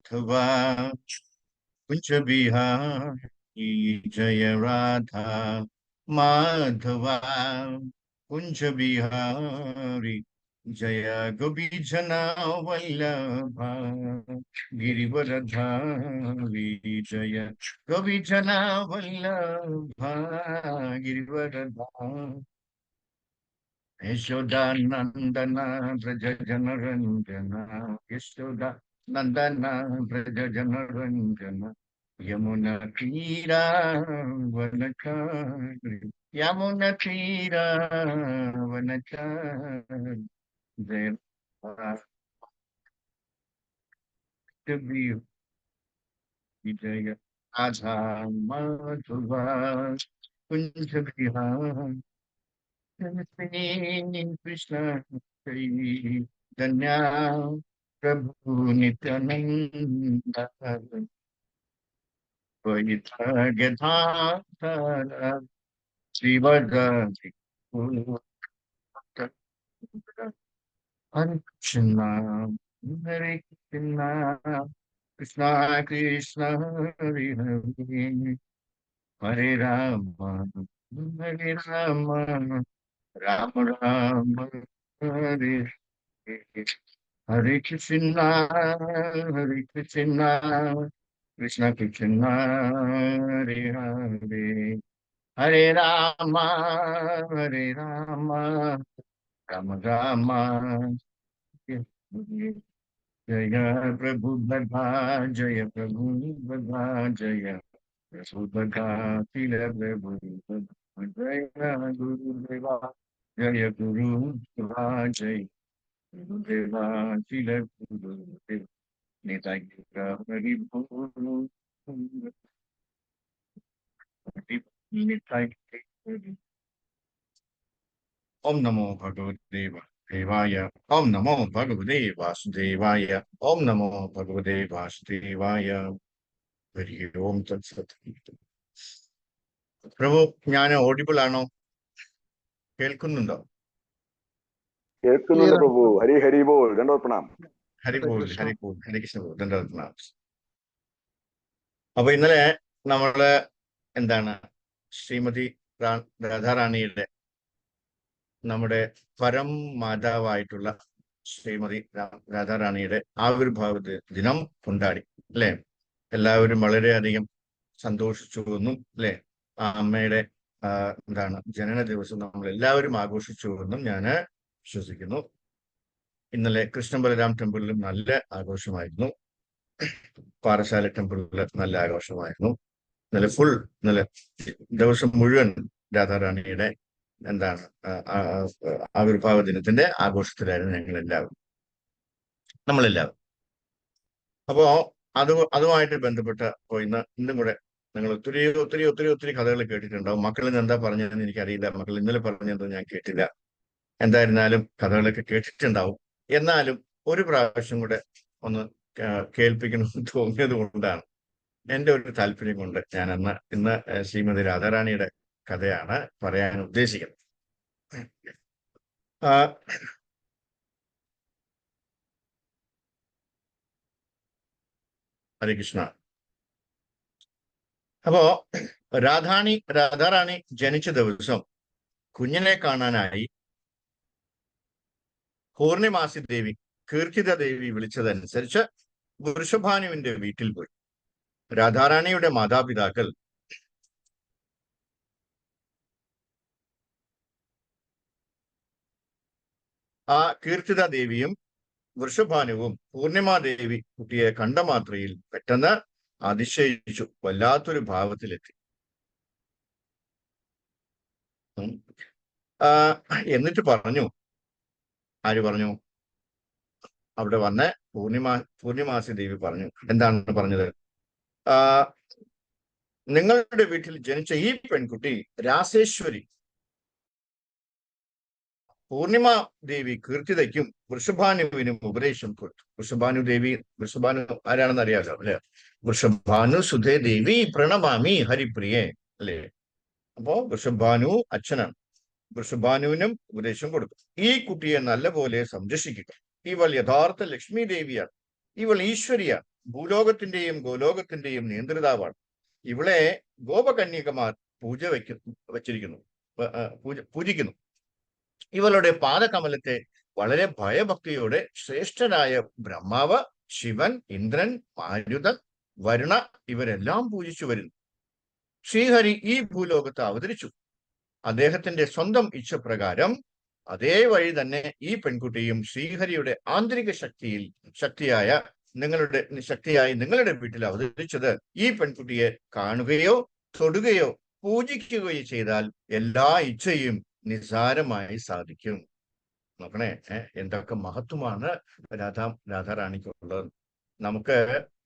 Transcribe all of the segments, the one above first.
माधवा कुंज बिहारी जय राधा माधवा कुंज बिहारी जय गोपीजना वल्लभा गिरिवरधारी जय गोपीजना वल्लभा गिरिवरधारी यशोदा नंदना ब्रज जनरंजना यशोदा नंदना ब्रज जनरंजना यमुना तीरा वनचारी यमुना तीरा वनचारी जय विजय राधा माधवा कुंज बिहार कृष्ण चैतन्य प्रभु नित्यानंद द्वैत गदाधर श्रीवदरि हरे हरे कृष्णा कृष्णा कृष्णा हरे हरे हरे राम राम राम हरे हरे हरे कृष्णा कृष्ण कृष्ण हरे हरे हरे राम राम राम जय प्रभु बधा जय प्रभु बधा जय प्रभु बधा तिल प्रभु बधा जय गुरुदेवा जय गुरुदेवा जय गुरुदेवा तिल गुरुदेव निताय हरि बोल निताय ओम नमो भगवते देवाय ओम नमो भगवते वासुदेवाय ओम नमो भगवते वासुदेवाय हरि ओम तत्सत പ്രഭു ഞാൻ ഓഡിബിൾ ആണോ കേൾക്കുന്നുണ്ടോ കേൾക്കുന്നുണ്ട് പ്രഭു. ഹരി ഹരി ബോൾ. ദണ്ഡവത് പ്രണാം. ഹരി ബോൾ ഹരി ബോൾ ഹരി കൃഷ്ണ ബോൾ ദണ്ഡവത് പ്രണാം. അപ്പൊ ഇന്നലെ നമ്മള് എന്താണ് ശ്രീമതി രാധാറാണിയുടെ നമ്മുടെ പരം മാതാവായിട്ടുള്ള ശ്രീമതി രാധാറാണിയുടെ ആവിർഭാവ ദിനം കൊണ്ടാടി അല്ലെ. എല്ലാവരും വളരെയധികം സന്തോഷിച്ചു എന്നും അല്ലെ ആ അമ്മയുടെ എന്താണ് ജനന ദിവസം നമ്മൾ എല്ലാവരും ആഘോഷിച്ചു എന്നും ഞാൻ വിശ്വസിക്കുന്നു. ഇന്നലെ കൃഷ്ണ ബലരാം ടെമ്പിളിലും നല്ല ആഘോഷമായിരുന്നു. പാറശാല ടെമ്പിളിൽ നല്ല ആഘോഷമായിരുന്നു. ഇന്നലെ ഇന്നലെ ദിവസം മുഴുവൻ രാധാറാണിയുടെ എന്താണ് ആവിർഭാവ ദിനത്തിന്റെ ആഘോഷത്തിലായിരുന്നു നമ്മളെല്ലാവരും. അപ്പോ അതുമായിട്ട് ബന്ധപ്പെട്ട് ഇന്നും കൂടെ നിങ്ങൾ ഒത്തിരി ഒത്തിരി ഒത്തിരി ഒത്തിരി കഥകൾ കേട്ടിട്ടുണ്ടാവും. മക്കളിൽ നിന്ന് എന്താ പറഞ്ഞതെന്ന് എനിക്കറിയില്ല. മക്കൾ ഇന്നലെ പറഞ്ഞതെന്ന് ഞാൻ കേട്ടില്ല. എന്തായിരുന്നാലും കഥകളൊക്കെ കേട്ടിട്ടുണ്ടാവും. എന്നാലും ഒരു പ്രാവശ്യം കൂടെ ഒന്ന് കേൾപ്പിക്കണമെന്ന് തോന്നിയത് കൊണ്ടാണ്, എൻ്റെ ഒരു താല്പര്യം കൊണ്ട് ഞാൻ ഇന്ന് ശ്രീമതി രാധാറാണിയുടെ കഥയാണ് പറയാൻ ഉദ്ദേശിക്കുന്നത്. ഹരേ കൃഷ്ണ. അപ്പോ രാധാറാണി ജനിച്ച ദിവസം കുഞ്ഞിനെ കാണാനായി പൂർണിമാസി ദേവി കീർത്തിത ദേവി വിളിച്ചതനുസരിച്ച് വൃഷഭാനുവിന്റെ വീട്ടിൽ പോയി. രാധാറാണിയുടെ മാതാപിതാക്കൾ ആ കീർത്തിത ദേവിയും വൃഷഭാനുവും പൂർണിമാദേവി കുട്ടിയെ കണ്ട മാത്രയിൽ പെട്ടെന്ന് അതിശയിച്ചു, വല്ലാത്തൊരു ഭാവത്തിലെത്തി. എന്നിട്ട് പറഞ്ഞു, ആര് പറഞ്ഞു? അവിടെ വന്ന് പൂർണിമാസി ദേവി പറഞ്ഞു. എന്താണ് പറഞ്ഞത്? നിങ്ങളുടെ വീട്ടിൽ ജനിച്ച ഈ പെൺകുട്ടി രാസേശ്വരി പൂർണിമ ദേവി കീർത്തിതയ്ക്കും വൃഷഭാനുവിനും ഉപദേശം കൊടുത്തു. വൃഷഭാനു ആരാണെന്ന് അറിയാലോ അല്ലെ? വൃഷഭാനു സുധേ ദേവി പ്രണമാമി ഹരിപ്രിയെ അല്ലെ. അപ്പോ വൃഷഭാനു അച്ഛനാണ്. വൃഷഭാനുവിനും ഉപദേശം കൊടുത്തു. ഈ കുട്ടിയെ നല്ലപോലെ സംരക്ഷിക്കുക. ഇവൾ യഥാർത്ഥ ലക്ഷ്മി ദേവിയാണ്. ഇവൾ ഈശ്വരിയാണ്. ഭൂലോകത്തിന്റെയും ഗോലോകത്തിന്റെയും നിയന്ത്രിതാവാണ്. ഇവളെ ഗോപകന്യകമാർ വച്ചിരിക്കുന്നു, പൂജിക്കുന്നു. ഇവളുടെ പാദകമലത്തെ വളരെ ഭയഭക്തിയോടെ ശ്രേഷ്ഠനായ ബ്രഹ്മാവ്, ശിവൻ, ഇന്ദ്രൻ, മാരുതൻ, വരുണ ഇവരെല്ലാം പൂജിച്ചു വരുന്നു. ശ്രീഹരി ഈ ഭൂലോകത്ത് അവതരിച്ചു. അദ്ദേഹത്തിന്റെ സ്വന്തം ഇച്ഛപ്രകാരം അതേ വഴി തന്നെ ഈ പെൺകുട്ടിയും ശ്രീഹരിയുടെ ആന്തരിക ശക്തിയായി നിങ്ങളുടെ വീട്ടിൽ അവതരിച്ചത്. ഈ പെൺകുട്ടിയെ കാണുകയോ തൊടുകയോ പൂജിക്കുകയോ ചെയ്താൽ എല്ലാ ഇച്ഛയും നിസ്സാരമായി സാധിക്കും. നോക്കണേ, എന്തൊക്കെ മഹത്വമാണ് രാധാറാണിക്കുള്ളത്. നമുക്ക്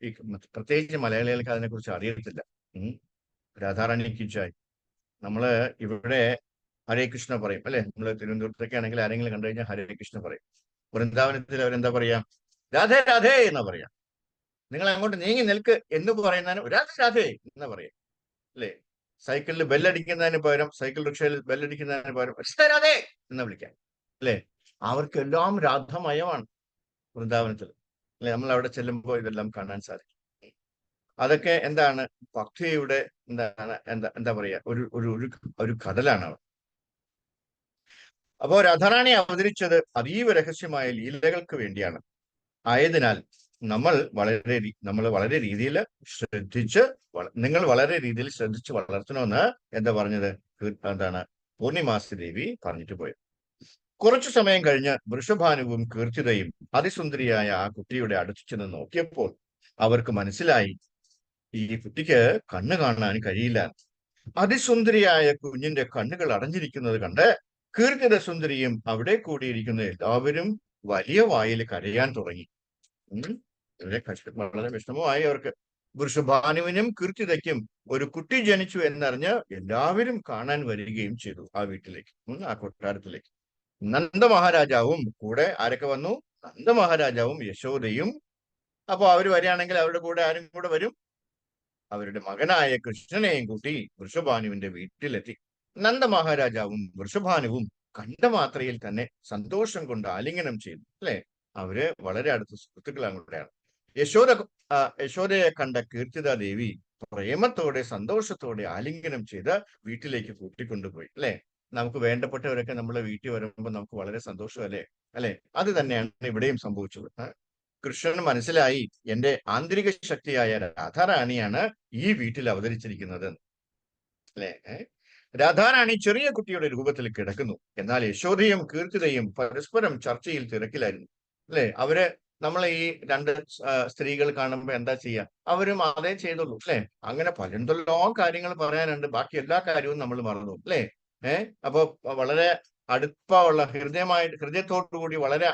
ഈ പ്രത്യേകിച്ച് മലയാളികൾക്ക് അതിനെക്കുറിച്ച് അറിയത്തില്ല. രാധാറാണിക്ക് ഇച്ഛായി നമ്മള് ഇവിടെ ഹരേ കൃഷ്ണ പറയും, അല്ലെ? നമ്മള് തിരുവനന്തപുരത്തൊക്കെ ആണെങ്കിൽ ആരെങ്കിലും കണ്ടു കഴിഞ്ഞാൽ ഹരേ കൃഷ്ണ പറയും. വൃന്ദാവനത്തിൽ അവരെന്താ പറയാ? രാധേ രാധേ എന്നാ പറയാ. നിങ്ങൾ അങ്ങോട്ട് നീങ്ങി നിൽക്ക് എന്ന് പറയുന്നതിന് രാധേ രാധേ എന്നാ പറയാം, അല്ലെ? സൈക്കിളിൽ ബെല്ലടിക്കുന്നതിന് പകരം, സൈക്കിൾ റിക്ഷയിൽ ബെല്ലടിക്കുന്നതിന് പകരം രാധേ എന്ന് വിളിക്കാം, അല്ലെ? അവർക്കെല്ലാം രാധമയമാണ് വൃന്ദാവനത്തിൽ, അല്ലെ? നമ്മൾ അവിടെ ചെല്ലുമ്പോൾ ഇതെല്ലാം കാണാൻ സാധിക്കും. അതൊക്കെ എന്താണ്? ഭക്തിയുടെ എന്താ പറയാ, ഒരു കടലാണ് അവിടെ. അപ്പോ രാധാറാണി അവതരിച്ചത് അതീവ രഹസ്യമായ ലീലകൾക്ക് വേണ്ടിയാണ്. ആയതിനാൽ നിങ്ങൾ വളരെ രീതിയിൽ ശ്രദ്ധിച്ച് വളർത്തണമെന്ന് എന്താ പറഞ്ഞത്? എന്താണ് പൂർണിമാസി ദേവി പറഞ്ഞിട്ട് പോയത്. കുറച്ചു സമയം കഴിഞ്ഞ് വൃഷഭാനുവും കീർത്തിതയും അതിസുന്ദരിയായ ആ കുട്ടിയുടെ അടുത്ത് ചെന്ന് നോക്കിയപ്പോൾ അവർക്ക് മനസ്സിലായി ഈ കുട്ടിക്ക് കണ്ണ് കാണാൻ കഴിയില്ല. അതിസുന്ദരിയായ കുഞ്ഞിന്റെ കണ്ണുകൾ അടഞ്ഞിരിക്കുന്നത് കണ്ട് കീർത്തിത സുന്ദരിയും അവിടെ കൂടിയിരിക്കുന്ന എല്ലാവരും വലിയ വായിൽ കരയാൻ തുടങ്ങി. വളരെ വിഷമമായി അവർക്ക്. വൃഷഭാനുവിനും കീർത്തിതയ്ക്കും ഒരു കുട്ടി ജനിച്ചു എന്നറിഞ്ഞ് എല്ലാവരും കാണാൻ വരികയും ചെയ്തു ആ വീട്ടിലേക്ക്, ആ കൊട്ടാരത്തിലേക്ക്. നന്ദമഹാരാജാവും കൂടെ ആരൊക്കെ വന്നു? നന്ദമഹാരാജാവും യശോദയും. അപ്പൊ അവര് വരികയാണെങ്കിൽ അവരുടെ കൂടെ ആരും കൂടെ വരും? അവരുടെ മകനായ കൃഷ്ണനെയും കൂട്ടി വൃഷഭാനുവിന്റെ വീട്ടിലെത്തി. നന്ദമഹാരാജാവും വൃഷഭാനുവും കണ്ട മാത്രയിൽ തന്നെ സന്തോഷം കൊണ്ട് ആലിംഗനം ചെയ്തു, അല്ലെ? അവര് വളരെ അടുത്ത സുഹൃത്തുക്കളാണ് കൂടെയാണ്. യശോദയെ കണ്ട കീർത്തിത ദേവി പ്രേമത്തോടെ സന്തോഷത്തോടെ ആലിംഗനം ചെയ്ത് വീട്ടിലേക്ക് കൂട്ടിക്കൊണ്ടുപോയി, അല്ലെ? നമുക്ക് വേണ്ടപ്പെട്ടവരൊക്കെ നമ്മളെ വീട്ടിൽ വരുമ്പോൾ നമുക്ക് വളരെ സന്തോഷമല്ലേ, അല്ലെ? അത് തന്നെയാണ് ഇവിടെയും സംഭവിച്ചത്. കൃഷ്ണന് മനസ്സിലായി, എന്റെ ആന്തരിക ശക്തിയായ രാധാറാണിയാണ് ഈ വീട്ടിൽ അവതരിച്ചിരിക്കുന്നത്, അല്ലെ? രാധാറാണി ചെറിയ കുട്ടിയുടെ രൂപത്തിൽ കിടക്കുന്നു. എന്നാൽ യശോദയും കീർത്തിതയും പരസ്പരം ചർച്ചയിൽ തിരക്കിലായിരുന്നു, അല്ലെ? അവര് നമ്മളെ ഈ രണ്ട് സ്ത്രീകൾ കാണുമ്പോ എന്താ ചെയ്യാ? അവരും അതേ ചെയ്തുള്ളൂ, അല്ലെ? അങ്ങനെ പലന്തെല്ലാം കാര്യങ്ങൾ പറയാനുണ്ട്. ബാക്കി എല്ലാ കാര്യവും നമ്മൾ മറന്നു, അല്ലെ? അപ്പൊ വളരെ അടുപ്പമുള്ള ഹൃദയത്തോടുകൂടി വളരെ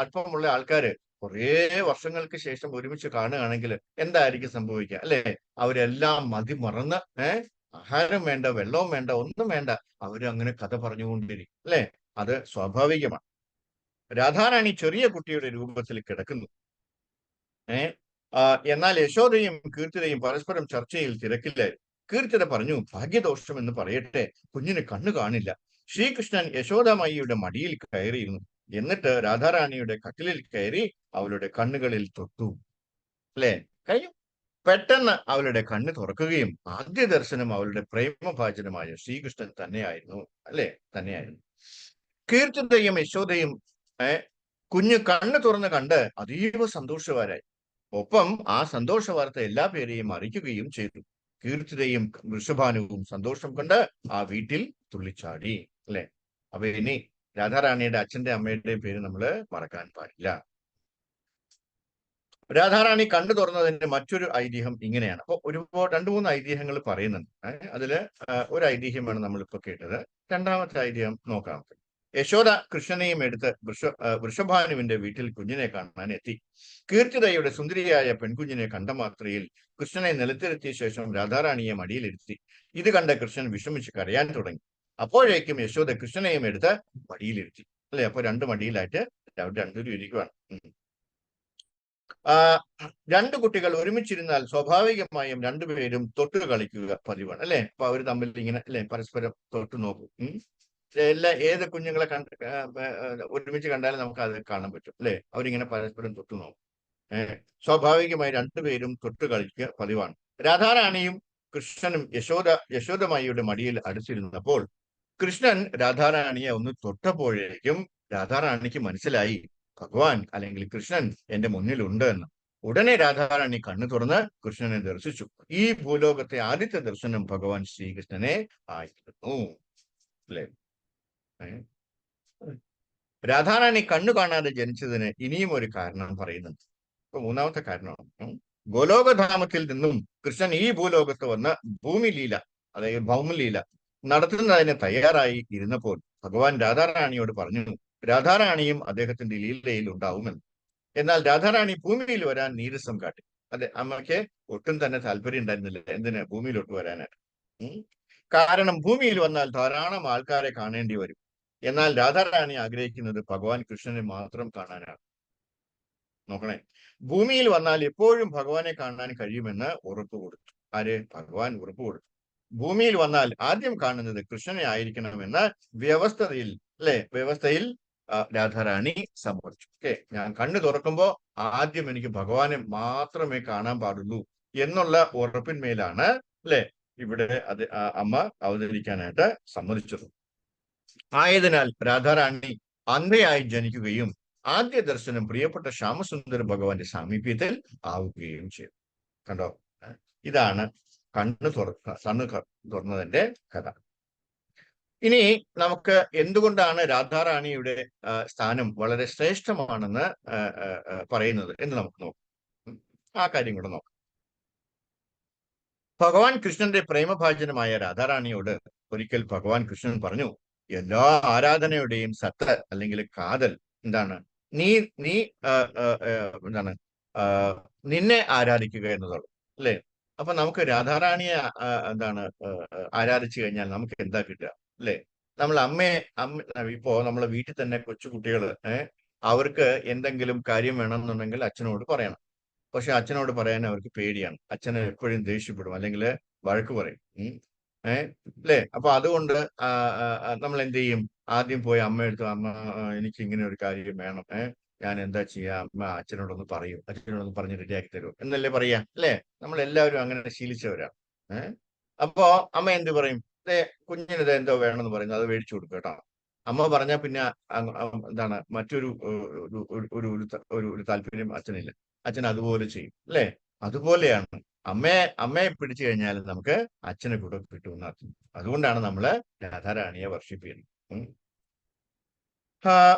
അടുപ്പമുള്ള ആൾക്കാര് കുറേ വർഷങ്ങൾക്ക് ശേഷം ഒരുമിച്ച് കാണുകയാണെങ്കിൽ എന്തായിരിക്കും സംഭവിക്കുക, അല്ലെ? അവരെല്ലാം മറന്ന് ആഹാരം വേണ്ട, വെള്ളവും വേണ്ട, ഒന്നും വേണ്ട, അവരങ്ങനെ കഥ പറഞ്ഞുകൊണ്ടിരിക്കും, അല്ലെ? അത് സ്വാഭാവികമാണ്. രാധാറാണി ചെറിയ കുട്ടിയുടെ രൂപത്തിൽ കിടക്കുന്നു. എന്നാൽ യശോദയും കീർത്തിതയും പരസ്പരം ചർച്ചയിൽ തിരക്കില്ലായിരുന്നു. കീർത്തിത പറഞ്ഞു, ഭാഗ്യദോഷം എന്ന് പറയട്ടെ, കുഞ്ഞിന് കണ്ണു കാണില്ല. ശ്രീകൃഷ്ണൻ യശോദാമായിയുടെ മടിയിൽ കയറിയിരുന്നു. എന്നിട്ട് രാധാറാണിയുടെ കട്ടിലിൽ കയറി അവളുടെ കണ്ണുകളിൽ തൊട്ടു, അല്ലെ? കഴിഞ്ഞു. പെട്ടെന്ന് അവളുടെ കണ്ണ് തുറക്കുകയും ആദ്യ ദർശനം അവളുടെ പ്രേമഭാജനമായ ശ്രീകൃഷ്ണൻ തന്നെയായിരുന്നു, അല്ലെ? തന്നെയായിരുന്നു. കീർത്തിതയും യശോദയും കുഞ്ഞ് കണ്ണ് തുറന്ന് കണ്ട് അതീവ സന്തോഷവാരായി. ഒപ്പം ആ സന്തോഷ വാർത്ത എല്ലാ പേരെയും അറിയിക്കുകയും ചെയ്തു. കീർത്തിതയും വൃഷഭാനുവും സന്തോഷം കൊണ്ട് ആ വീട്ടിൽ തുള്ളിച്ചാടി, അല്ലെ? അപ്പൊ ഇനി രാധാറാണിയുടെ അച്ഛന്റെ അമ്മയുടെയും പേര് നമ്മൾ മറക്കാൻ പാടില്ല. രാധാറാണി കണ്ടു തുറന്നതിന്റെ മറ്റൊരു ഐതിഹ്യം ഇങ്ങനെയാണ്. അപ്പൊ രണ്ടു മൂന്ന് ഐതിഹ്യങ്ങൾ പറയുന്നുണ്ട്. അതില് ഒരു ഐതിഹ്യമാണ് നമ്മളിപ്പോ കേട്ടത്. രണ്ടാമത്തെ ഐതിഹ്യം നോക്കാം. യശോദ കൃഷ്ണനെയും എടുത്ത് വൃഷഭാനുവിന്റെ വീട്ടിൽ കുഞ്ഞിനെ കാണാൻ എത്തി. കീർത്തിതയുടെ സുന്ദരിയായ പെൺകുഞ്ഞിനെ കണ്ട മാത്രയിൽ കൃഷ്ണനെ നിലത്തിരുത്തിയ ശേഷം രാധാറാണിയെ മടിയിലിരുത്തി. ഇത് കണ്ട കൃഷ്ണൻ വിഷമിച്ച് കരയാൻ തുടങ്ങി. അപ്പോഴേക്കും യശോദ കൃഷ്ണനെയും എടുത്ത് മടിയിലിരുത്തി, അല്ലെ? അപ്പൊ രണ്ട് മടിയിലായിട്ട് രണ്ടുപേരും ഇരിക്കുവാണ്. രണ്ടു കുട്ടികൾ ഒരുമിച്ചിരുന്നാൽ സ്വാഭാവികമായും രണ്ടുപേരും തൊട്ടു കളിക്കുക പതിവാണ്, അല്ലെ? അപ്പൊ അവർ തമ്മിൽ ഇങ്ങനെ, അല്ലെ, പരസ്പരം തൊട്ടു നോക്കും. ഏത് കുഞ്ഞുങ്ങളെ ഒരുമിച്ച് കണ്ടാലും നമുക്ക് അത് കാണാൻ പറ്റും, അല്ലെ? അവരിങ്ങനെ പരസ്പരം തൊട്ടു നോക്കും. സ്വാഭാവികമായി രണ്ടുപേരും തൊട്ട് കളിക്കുക പതിവാണ്. രാധാറാണിയും കൃഷ്ണനും യശോദമായിയുടെ മടിയിൽ അടുത്തിരുന്നപ്പോൾ കൃഷ്ണൻ രാധാറാണിയെ ഒന്ന് തൊട്ടപ്പോഴേക്കും രാധാറാണിക്ക് മനസ്സിലായി ഭഗവാൻ അല്ലെങ്കിൽ കൃഷ്ണൻ എന്റെ മുന്നിലുണ്ട് എന്ന്. ഉടനെ രാധാറാണി കണ്ണു തുറന്ന് കൃഷ്ണനെ ദർശിച്ചു. ഈ ഭൂലോകത്തെ ആദ്യത്തെ ദർശനം ഭഗവാൻ ശ്രീകൃഷ്ണനെ ആയിരുന്നു. അല്ലേ? രാധാറാണി കണ്ണു കാണാതെ ജനിച്ചതിന് ഇനിയും ഒരു കാരണം പറയുന്നുണ്ട്. ഇപ്പൊ മൂന്നാമത്തെ കാരണമാണ്, ഗോലോകധാമത്തിൽ നിന്നും കൃഷ്ണൻ ഈ ഭൂലോകത്ത് വന്ന് ഭൂമിലീല, അതായത് ഭൗമലീല നടത്തുന്നതിന് തയ്യാറായി ഇരുന്നപ്പോൾ ഭഗവാൻ രാധാറാണിയോട് പറഞ്ഞു രാധാറാണിയും അദ്ദേഹത്തിന്റെ ലീലയിൽ ഉണ്ടാവുമെന്ന്. എന്നാൽ രാധാറാണി ഭൂമിയിൽ വരാൻ നീരസം കാട്ടി. അതെ, അമ്മയ്ക്ക് ഒട്ടും തന്നെ താല്പര്യം ഉണ്ടായിരുന്നില്ല എന്തിന് ഭൂമിയിലോട്ട് വരാനായിട്ട്. കാരണം ഭൂമിയിൽ വന്നാൽ ധാരാളം ആൾക്കാരെ കാണേണ്ടി വരും. എന്നാൽ രാധാറാണി ആഗ്രഹിക്കുന്നത് ഭഗവാൻ കൃഷ്ണനെ മാത്രം കാണാനാണ്. നോക്കണേ, ഭൂമിയിൽ വന്നാൽ എപ്പോഴും ഭഗവാനെ കാണാൻ കഴിയുമെന്ന് ഉറപ്പ് കൊടുത്തു. ആര്? ഭഗവാൻ ഉറപ്പ് കൊടുത്തു. ഭൂമിയിൽ വന്നാൽ ആദ്യം കാണുന്നത് കൃഷ്ണനെ ആയിരിക്കണമെന്ന വ്യവസ്ഥയിൽ രാധാറാണി സമ്മതിച്ചു. ഞാൻ കണ്ണു തുറക്കുമ്പോ ആദ്യം എനിക്ക് ഭഗവാനെ മാത്രമേ കാണാൻ പാടുള്ളൂ എന്നുള്ള ഉറപ്പിന്മേലാണ് ഇവിടെ അമ്മ അവതരിക്കാനായിട്ട് സമ്മതിച്ചത്. ആയതിനാൽ രാധാറാണി അന്ധയായി ജനിക്കുകയും ആദ്യ ദർശനം പ്രിയപ്പെട്ട ശ്യാമസുന്ദര ഭഗവാന്റെ സാമീപ്യത്തിൽ ആവുകയും ചെയ്തു. കണ്ടോ? ഇതാണ് കണ്ണു തുറന്നതിന്റെ കഥ. ഇനി നമുക്ക് എന്തുകൊണ്ടാണ് രാധാറാണിയുടെ സ്ഥാനം വളരെ ശ്രേഷ്ഠമാണെന്ന് പറയുന്നത് എന്ന് നമുക്ക് നോക്കാം. ആ കാര്യം കൂടെ നോക്കാം. ഭഗവാൻ കൃഷ്ണന്റെ പ്രേമഭാജനമായ രാധാറാണിയോട് ഒരിക്കൽ ഭഗവാൻ കൃഷ്ണൻ പറഞ്ഞു, എല്ലാ ആരാധനയുടെയും സത്ത് അല്ലെങ്കിൽ കാതൽ എന്താണ്? നിന്നെ ആരാധിക്കുക എന്നതാണ്. അല്ലെ? അപ്പൊ നമുക്ക് രാധാറാണിയെ ആരാധിച്ചു കഴിഞ്ഞാൽ നമുക്ക് എന്താ കിട്ടുക? അല്ലെ? നമ്മൾ ഇപ്പോ നമ്മളെ വീട്ടിൽ തന്നെ കൊച്ചുകുട്ടികള് അവർക്ക് എന്തെങ്കിലും കാര്യം വേണമെന്നുണ്ടെങ്കിൽ അച്ഛനോട് പറയണം. പക്ഷെ അച്ഛനോട് പറയാൻ അവർക്ക് പേടിയാണ്. അച്ഛന് എപ്പോഴും ദേഷ്യപ്പെടും അല്ലെങ്കിൽ വഴക്ക് പറയും. അല്ലേ? അപ്പൊ അതുകൊണ്ട് നമ്മൾ എന്ത് ചെയ്യും? ആദ്യം പോയി അമ്മയെടുത്ത്, അമ്മ എനിക്ക് ഇങ്ങനെ ഒരു കാര്യം വേണം, ഞാൻ എന്താ ചെയ്യാ? അമ്മ അച്ഛനോടൊന്ന് പറയൂ, അച്ഛനോടൊന്ന് പറഞ്ഞ് റെഡിയാക്കി തരൂ എന്നല്ലേ പറയാ? അല്ലേ? നമ്മൾ എല്ലാവരും അങ്ങനെ ശീലിച്ചവരാണ്. അപ്പോ അമ്മ എന്ത് പറയും? കുഞ്ഞിനിത് എന്തോ വേണമെന്ന് പറയുന്നു, അത് മേടിച്ചു കൊടുക്കും കേട്ടോ. അമ്മ പറഞ്ഞാൽ പിന്നെ മറ്റൊരു ഒരു താല്പര്യം അച്ഛനില്ല. അച്ഛൻ അതുപോലെ ചെയ്യും. അല്ലേ? അതുപോലെയാണ് അമ്മയെ പിടിച്ചു കഴിഞ്ഞാൽ നമുക്ക് അച്ഛനെ കൂടെ കിട്ടുമെന്ന് അർത്ഥം. അതുകൊണ്ടാണ് നമ്മള് രാധാറാണിയെ വർഷിപ്പ് ചെയ്യുന്നത്.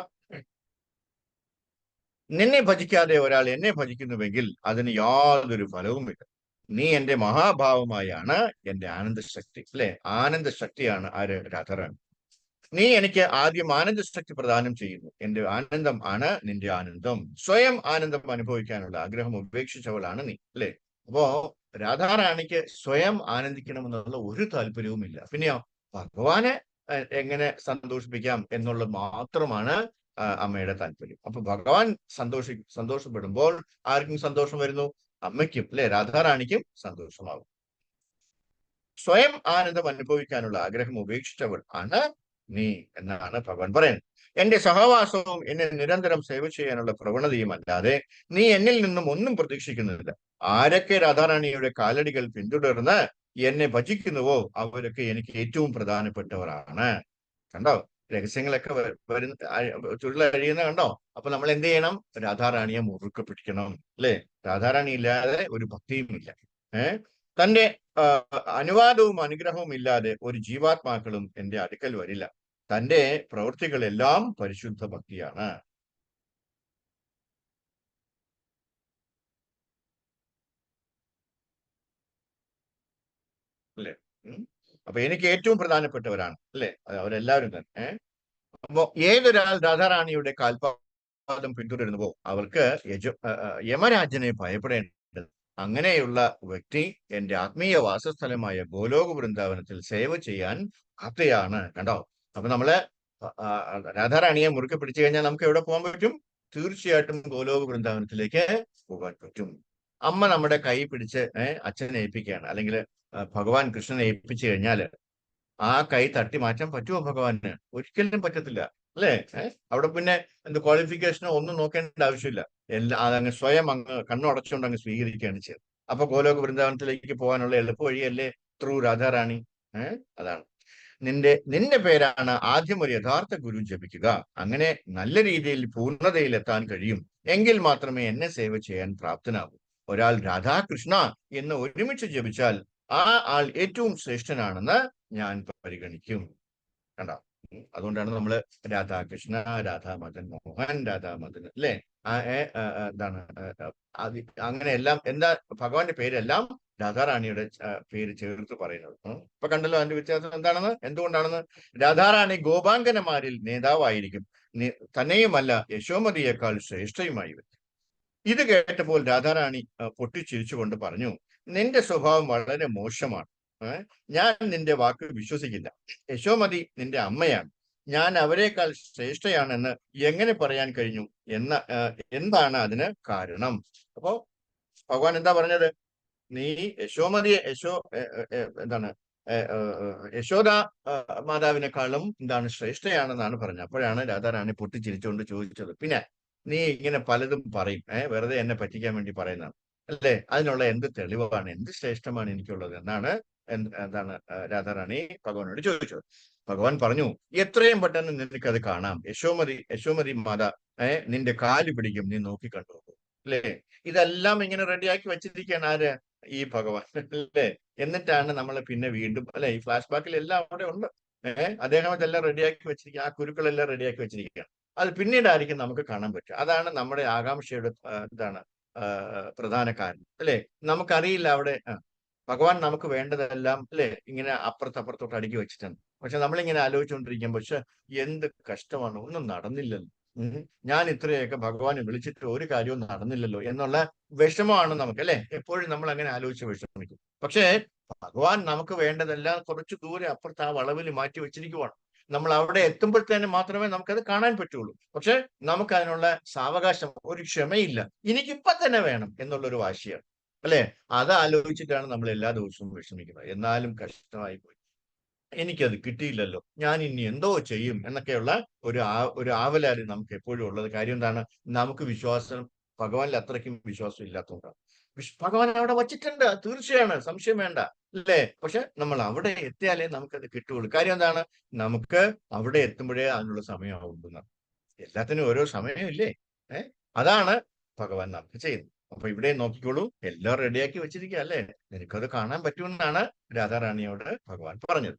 നിന്നെ ഭജിക്കാതെ ഒരാൾ എന്നെ ഭജിക്കുന്നുവെങ്കിൽ അതിന് യാതൊരു ഫലവുമില്ല. നീ എന്റെ മഹാഭാവമായാണ് എന്റെ ആനന്ദശക്തി. അല്ലെ? ആനന്ദശക്തിയാണ് ആര്? രാധാറാണി. നീ എനിക്ക് ആദ്യം ആനന്ദശക്തി പ്രദാനം ചെയ്യുന്നു. എന്റെ ആനന്ദം ആണ് നിന്റെ ആനന്ദം. സ്വയം ആനന്ദം അനുഭവിക്കാനുള്ള ആഗ്രഹം ഉപേക്ഷിച്ചവളാണ് നീ. അല്ലെ? അപ്പോ രാധാറാണിക്ക് സ്വയം ആനന്ദിക്കണമെന്നുള്ള ഒരു താല്പര്യവുമില്ല. പിന്നെയോ ഭഗവാനെ എങ്ങനെ സന്തോഷിപ്പിക്കാം എന്നുള്ളത് മാത്രമാണ് അമ്മയുടെ താല്പര്യം. അപ്പൊ ഭഗവാൻ സന്തോഷപ്പെടുമ്പോൾ ആർക്കും സന്തോഷം വരുന്നു? അമ്മയ്ക്കും, അല്ലെ? രാധാറാണിക്കും സന്തോഷമാകും. സ്വയം ആനന്ദം അനുഭവിക്കാനുള്ള ആഗ്രഹം ഉപേക്ഷിച്ചവൾ ആണ് നീ എന്നാണ് ഭഗവാൻ പറയുന്നത്. എന്റെ സഹവാസവും എന്നെ നിരന്തരം സേവ ചെയ്യാനുള്ള പ്രവണതയും അല്ലാതെ നീ എന്നിൽ നിന്നും ഒന്നും പ്രതീക്ഷിക്കുന്നില്ല. ആരൊക്കെ രാധാറാണിയുടെ കാലടികൾ പിന്തുടർന്ന് എന്നെ ഭജിക്കുന്നുവോ അവരൊക്കെ എനിക്ക് ഏറ്റവും പ്രധാനപ്പെട്ടവരാണ്. കണ്ടോ? രഹസ്യങ്ങളൊക്കെ ചുരുളഴിയുന്ന കണ്ടോ? അപ്പൊ നമ്മൾ എന്ത് ചെയ്യണം? രാധാറാണിയെ മുറുക്കെ പിടിക്കണം. അല്ലെ? രാധാറാണി ഇല്ലാതെ ഒരു ഭക്തിയും ഇല്ല. തന്റെ അനുവാദവും അനുഗ്രഹവും ഇല്ലാതെ ഒരു ജീവാത്മാക്കളും എന്റെ അടുക്കൽ വരില്ല. തന്റെ പ്രവൃത്തികളെല്ലാം പരിശുദ്ധ ഭക്തിയാണ്. അല്ലെ? അപ്പൊ എനിക്ക് ഏറ്റവും പ്രധാനപ്പെട്ടവരാണ്. അല്ലെ? അവരെല്ലാവരും തന്നെ. അപ്പോ ഏതൊരാൾ രാധാറാണിയുടെ കാൽപാദം പിന്തുടരുന്നുവോ അവർക്ക് യമരാജനെ ഭയപ്പെടേണ്ടത്. അങ്ങനെയുള്ള വ്യക്തി എന്റെ ആത്മീയ വാസസ്ഥലമായ ഗോലോക വൃന്ദാവനത്തിൽ സേവ ചെയ്യാൻ പ്രാപ്തയാണ്. കണ്ടോ? അപ്പൊ നമ്മള് രാധാറാണിയെ മുറുക്കെ പിടിച്ചു കഴിഞ്ഞാൽ നമുക്ക് എവിടെ പോകാൻ പറ്റും? തീർച്ചയായിട്ടും ഗോലോക വൃന്ദാവനത്തിലേക്ക് പോകാൻ പറ്റും. അമ്മ നമ്മുടെ കൈ പിടിച്ച് അച്ഛനെ ഏൽപ്പിക്കുകയാണ്, അല്ലെങ്കിൽ ഭഗവാൻ കൃഷ്ണനെ ഏൽപ്പിച്ചു കഴിഞ്ഞാല് ആ കൈ തട്ടി മാറ്റാൻ പറ്റുമോ ഭഗവാന്? ഒരിക്കലും പറ്റത്തില്ല. അല്ലേ? അവിടെ പിന്നെ എന്ത് ക്വാളിഫിക്കേഷനോ ഒന്നും നോക്കേണ്ട ആവശ്യമില്ല. അതങ്ങ് സ്വയം അങ്ങ് കണ്ണുടച്ചുകൊണ്ട് അങ്ങ് സ്വീകരിക്കുകയാണ് ചെയ്തത്. അപ്പൊ ഗോലോക വൃന്ദാവനത്തിലേക്ക് പോകാനുള്ള എളുപ്പ വഴിയല്ലേ ത്രൂ രാധാറാണി. അതാണ് നിന്റെ പേരാണ് ആദ്യം ഒരു യഥാർത്ഥ ഗുരു ജപിക്കുക. അങ്ങനെ നല്ല രീതിയിൽ പൂർണ്ണതയിൽ എത്താൻ കഴിയും. എങ്കിൽ മാത്രമേ എന്നെ സേവ ചെയ്യാൻ പ്രാപ്തനാകൂ. ഒരാൾ രാധാകൃഷ്ണ എന്ന് ഒരുമിച്ച് ജപിച്ചാൽ ആ ആൾ ഏറ്റവും ശ്രേഷ്ഠനാണെന്ന് ഞാൻ പരിഗണിക്കും. കണ്ടോ? അതുകൊണ്ടാണ് നമ്മള് രാധാകൃഷ്ണ, രാധാ മദൻ മോഹൻ, രാധാ മദൻ അല്ലേ? എന്താണ് അത് അങ്ങനെ എല്ലാം എന്താ ഭഗവാന്റെ പേരെല്ലാം രാധാറാണിയുടെ പേര് ചേർത്ത് പറയുന്നത്. ഇപ്പൊ കണ്ടല്ലോ അതിന്റെ വ്യത്യാസം എന്താണെന്ന്, എന്തുകൊണ്ടാണെന്ന്. രാധാറാണി ഗോപാങ്കനമാരിൽ നേതാവായിരിക്കും, തന്നെയുമല്ല യശോമതിയേക്കാൾ ശ്രേഷ്ഠയുമായി വരും. ഇത് കേട്ടപ്പോൾ രാധാറാണി പൊട്ടിച്ചിരിച്ചുകൊണ്ട് പറഞ്ഞു, നിന്റെ സ്വഭാവം വളരെ മോശമാണ്. ഞാൻ നിന്റെ വാക്ക് വിശ്വസിക്കില്ല. യശോമതി നിന്റെ അമ്മയാണ്. ഞാൻ അവരെക്കാൾ ശ്രേഷ്ഠയാണെന്ന് എങ്ങനെ പറയാൻ കഴിഞ്ഞു? എന്താണ് അതിന് കാരണം? അപ്പോ ഭഗവാൻ എന്താ പറഞ്ഞത്? നീ യശോമതിയെ എന്താണ് യശോദ മാതാവിനെക്കാളും എന്താണ് ശ്രേഷ്ഠയാണെന്നാണ് പറഞ്ഞത്. അപ്പോഴാണ് രാധാറാണി പൊട്ടിച്ചിരിച്ചുകൊണ്ട് ചോദിച്ചത്, പിന്നെ നീ ഇങ്ങനെ പലതും പറയും, വെറുതെ എന്നെ പറ്റിക്കാൻ വേണ്ടി പറയുന്നതാണ് അല്ലേ? അതിനുള്ള എന്ത് തെളിവാണ്, എന്ത് ശ്രേഷ്ഠമാണ് എനിക്കുള്ളത് എന്നാണ് എന്താണ് രാധാറാണി ഭഗവാനോട് ചോദിച്ചത്. ഭഗവാൻ പറഞ്ഞു, എത്രയും പെട്ടെന്ന് നിനക്കത് കാണാം. യശോമതി മാത നിന്റെ കാല് പിടിക്കും, നീ നോക്കി കണ്ടു അല്ലേ? ഇതെല്ലാം ഇങ്ങനെ റെഡിയാക്കി വെച്ചിരിക്കുകയാണ് ആര്? ഈ ഭഗവാൻ അല്ലേ? എന്നിട്ടാണ് നമ്മൾ പിന്നെ വീണ്ടും അല്ലെ, ഈ ഫ്ലാഷ് ബാക്കിൽ എല്ലാം അവിടെ ഉണ്ട്. അദ്ദേഹം ഇതെല്ലാം റെഡിയാക്കി വെച്ചിരിക്കുക, ആ കുരുക്കളെല്ലാം റെഡിയാക്കി വെച്ചിരിക്കുകയാണ്. അത് പിന്നീടായിരിക്കും നമുക്ക് കാണാൻ പറ്റുക. അതാണ് നമ്മുടെ ആകാംക്ഷയുടെ എന്താണ് പ്രധാന കാരണം അല്ലെ? നമുക്കറിയില്ല അവിടെ ഭഗവാൻ നമുക്ക് വേണ്ടതെല്ലാം അല്ലെ ഇങ്ങനെ അപ്പുറത്തപ്പുറത്തോട്ട് അടുക്കി വെച്ചിട്ടുണ്ട്. പക്ഷെ നമ്മളിങ്ങനെ ആലോചിച്ചുകൊണ്ടിരിക്കുമ്പോൾ പക്ഷെ എന്ത് കഷ്ടമാണ്, ഒന്നും നടന്നില്ലല്ലോ. ഞാൻ ഇത്രയൊക്കെ ഭഗവാനെ വിളിച്ചിട്ട് ഒരു കാര്യവും നടന്നില്ലല്ലോ എന്നുള്ള വിഷമമാണ് നമുക്ക് അല്ലെ? എപ്പോഴും നമ്മൾ അങ്ങനെ ആലോചിച്ച് വിഷമിക്കും. പക്ഷേ ഭഗവാൻ നമുക്ക് വേണ്ടതെല്ലാം കുറച്ച് ദൂരെ അപ്പുറത്ത് ആ വളവിൽ മാറ്റി വെച്ചിരിക്കുവാണ്. നമ്മൾ അവിടെ എത്തുമ്പോഴത്തേനും മാത്രമേ നമുക്കത് കാണാൻ പറ്റുള്ളൂ. പക്ഷെ നമുക്ക് അതിനുള്ള സാവകാശം, ഒരു ക്ഷമയില്ല. എനിക്കിപ്പൊ തന്നെ വേണം എന്നുള്ളൊരു വാശിയാണ് അല്ലെ? അത് ആലോചിച്ചിട്ടാണ് നമ്മൾ എല്ലാ ദിവസവും വിഷമിക്കുന്നത്. എന്നാലും കഷ്ടമായി പോയി, എനിക്കത് കിട്ടിയില്ലല്ലോ, ഞാൻ ഇനി എന്തോ ചെയ്യും എന്നൊക്കെയുള്ള ഒരു ആവലാതി നമുക്ക് എപ്പോഴും ഉള്ളത്. കാര്യം എന്താണ്? നമുക്ക് വിശ്വാസം ഭഗവാനിൽ അത്രയ്ക്കും വിശ്വാസം ഇല്ലാത്തതുകൊണ്ടാണ്. ഭഗവാൻ അവിടെ വച്ചിട്ടുണ്ട്, തീർച്ചയാണ്, സംശയം വേണ്ട അല്ലേ? പക്ഷെ നമ്മൾ അവിടെ എത്തിയാലേ നമുക്കത് കിട്ടുകയുള്ളൂ. കാര്യം എന്താണ്? നമുക്ക് അവിടെ എത്തുമ്പോഴേ അതിനുള്ള സമയമാവുന്ന, എല്ലാത്തിനും ഓരോ സമയമില്ലേ? അതാണ് ഭഗവാൻ നമുക്ക് ചെയ്യുന്നത്. അപ്പൊ ഇവിടെ നോക്കിക്കോളൂ, എല്ലാം റെഡിയാക്കി വെച്ചിരിക്കുക അല്ലേ? എനിക്കത് കാണാൻ പറ്റുമെന്നാണ് രാധാറാണിയോട് ഭഗവാൻ പറഞ്ഞത്.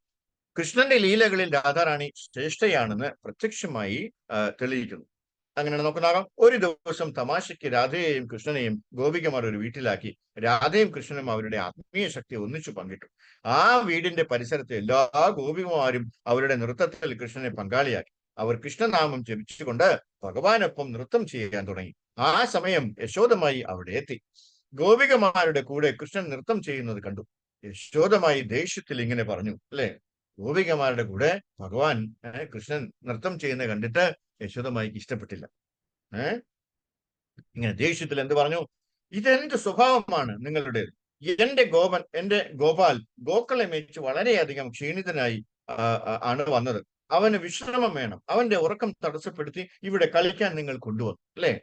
കൃഷ്ണന്റെ ലീലകളിൽ രാധാറാണി ശ്രേഷ്ഠയാണെന്ന് പ്രത്യക്ഷമായി തെളിയിക്കുന്നു. അങ്ങനെയാണ് നോക്കുന്നാകാം. ഒരു ദിവസം തമാശയ്ക്ക് രാധയെയും കൃഷ്ണനെയും ഗോപികമാർ ഒരു വീട്ടിലാക്കി. രാധയും കൃഷ്ണനും അവരുടെ ആത്മീയ ശക്തി ഒന്നിച്ചു പങ്കിട്ടു. ആ വീടിന്റെ പരിസരത്ത് എല്ലാ ഗോപികമാരും അവരുടെ നൃത്തത്തിൽ കൃഷ്ണനെ പങ്കാളിയാക്കി. അവർ കൃഷ്ണനാമം ജപിച്ചുകൊണ്ട് ഭഗവാനൊപ്പം നൃത്തം ചെയ്യാൻ തുടങ്ങി. ആ സമയം യശോദമായി അവിടെ എത്തി. ഗോപികമാരുടെ കൂടെ കൃഷ്ണൻ നൃത്തം ചെയ്യുന്നത് കണ്ടു. യശോദമായി ദേഷ്യത്തിൽ ഇങ്ങനെ പറഞ്ഞു അല്ലെ? ഗോപികമാരുടെ കൂടെ ഭഗവാൻ കൃഷ്ണൻ നൃത്തം ചെയ്യുന്നത് കണ്ടിട്ട് യശോദമായിക്ക് ഇഷ്ടപ്പെട്ടില്ല. ഇങ്ങനെ ദേഷ്യത്തിൽ എന്ത് പറഞ്ഞു? ഇതെന്ത് സ്വഭാവമാണ് നിങ്ങളുടെ? എന്റെ ഗോപാൽ ഗോക്കളെ മേടിച്ച് വളരെയധികം ക്ഷീണിതനായി ആണ് വന്നത്. അവന് വിശ്രമം വേണം. അവന്റെ ഉറക്കം തടസ്സപ്പെടുത്തി ഇവിടെ കളിക്കാൻ നിങ്ങൾ കൊണ്ടുവന്നു അല്ലെ?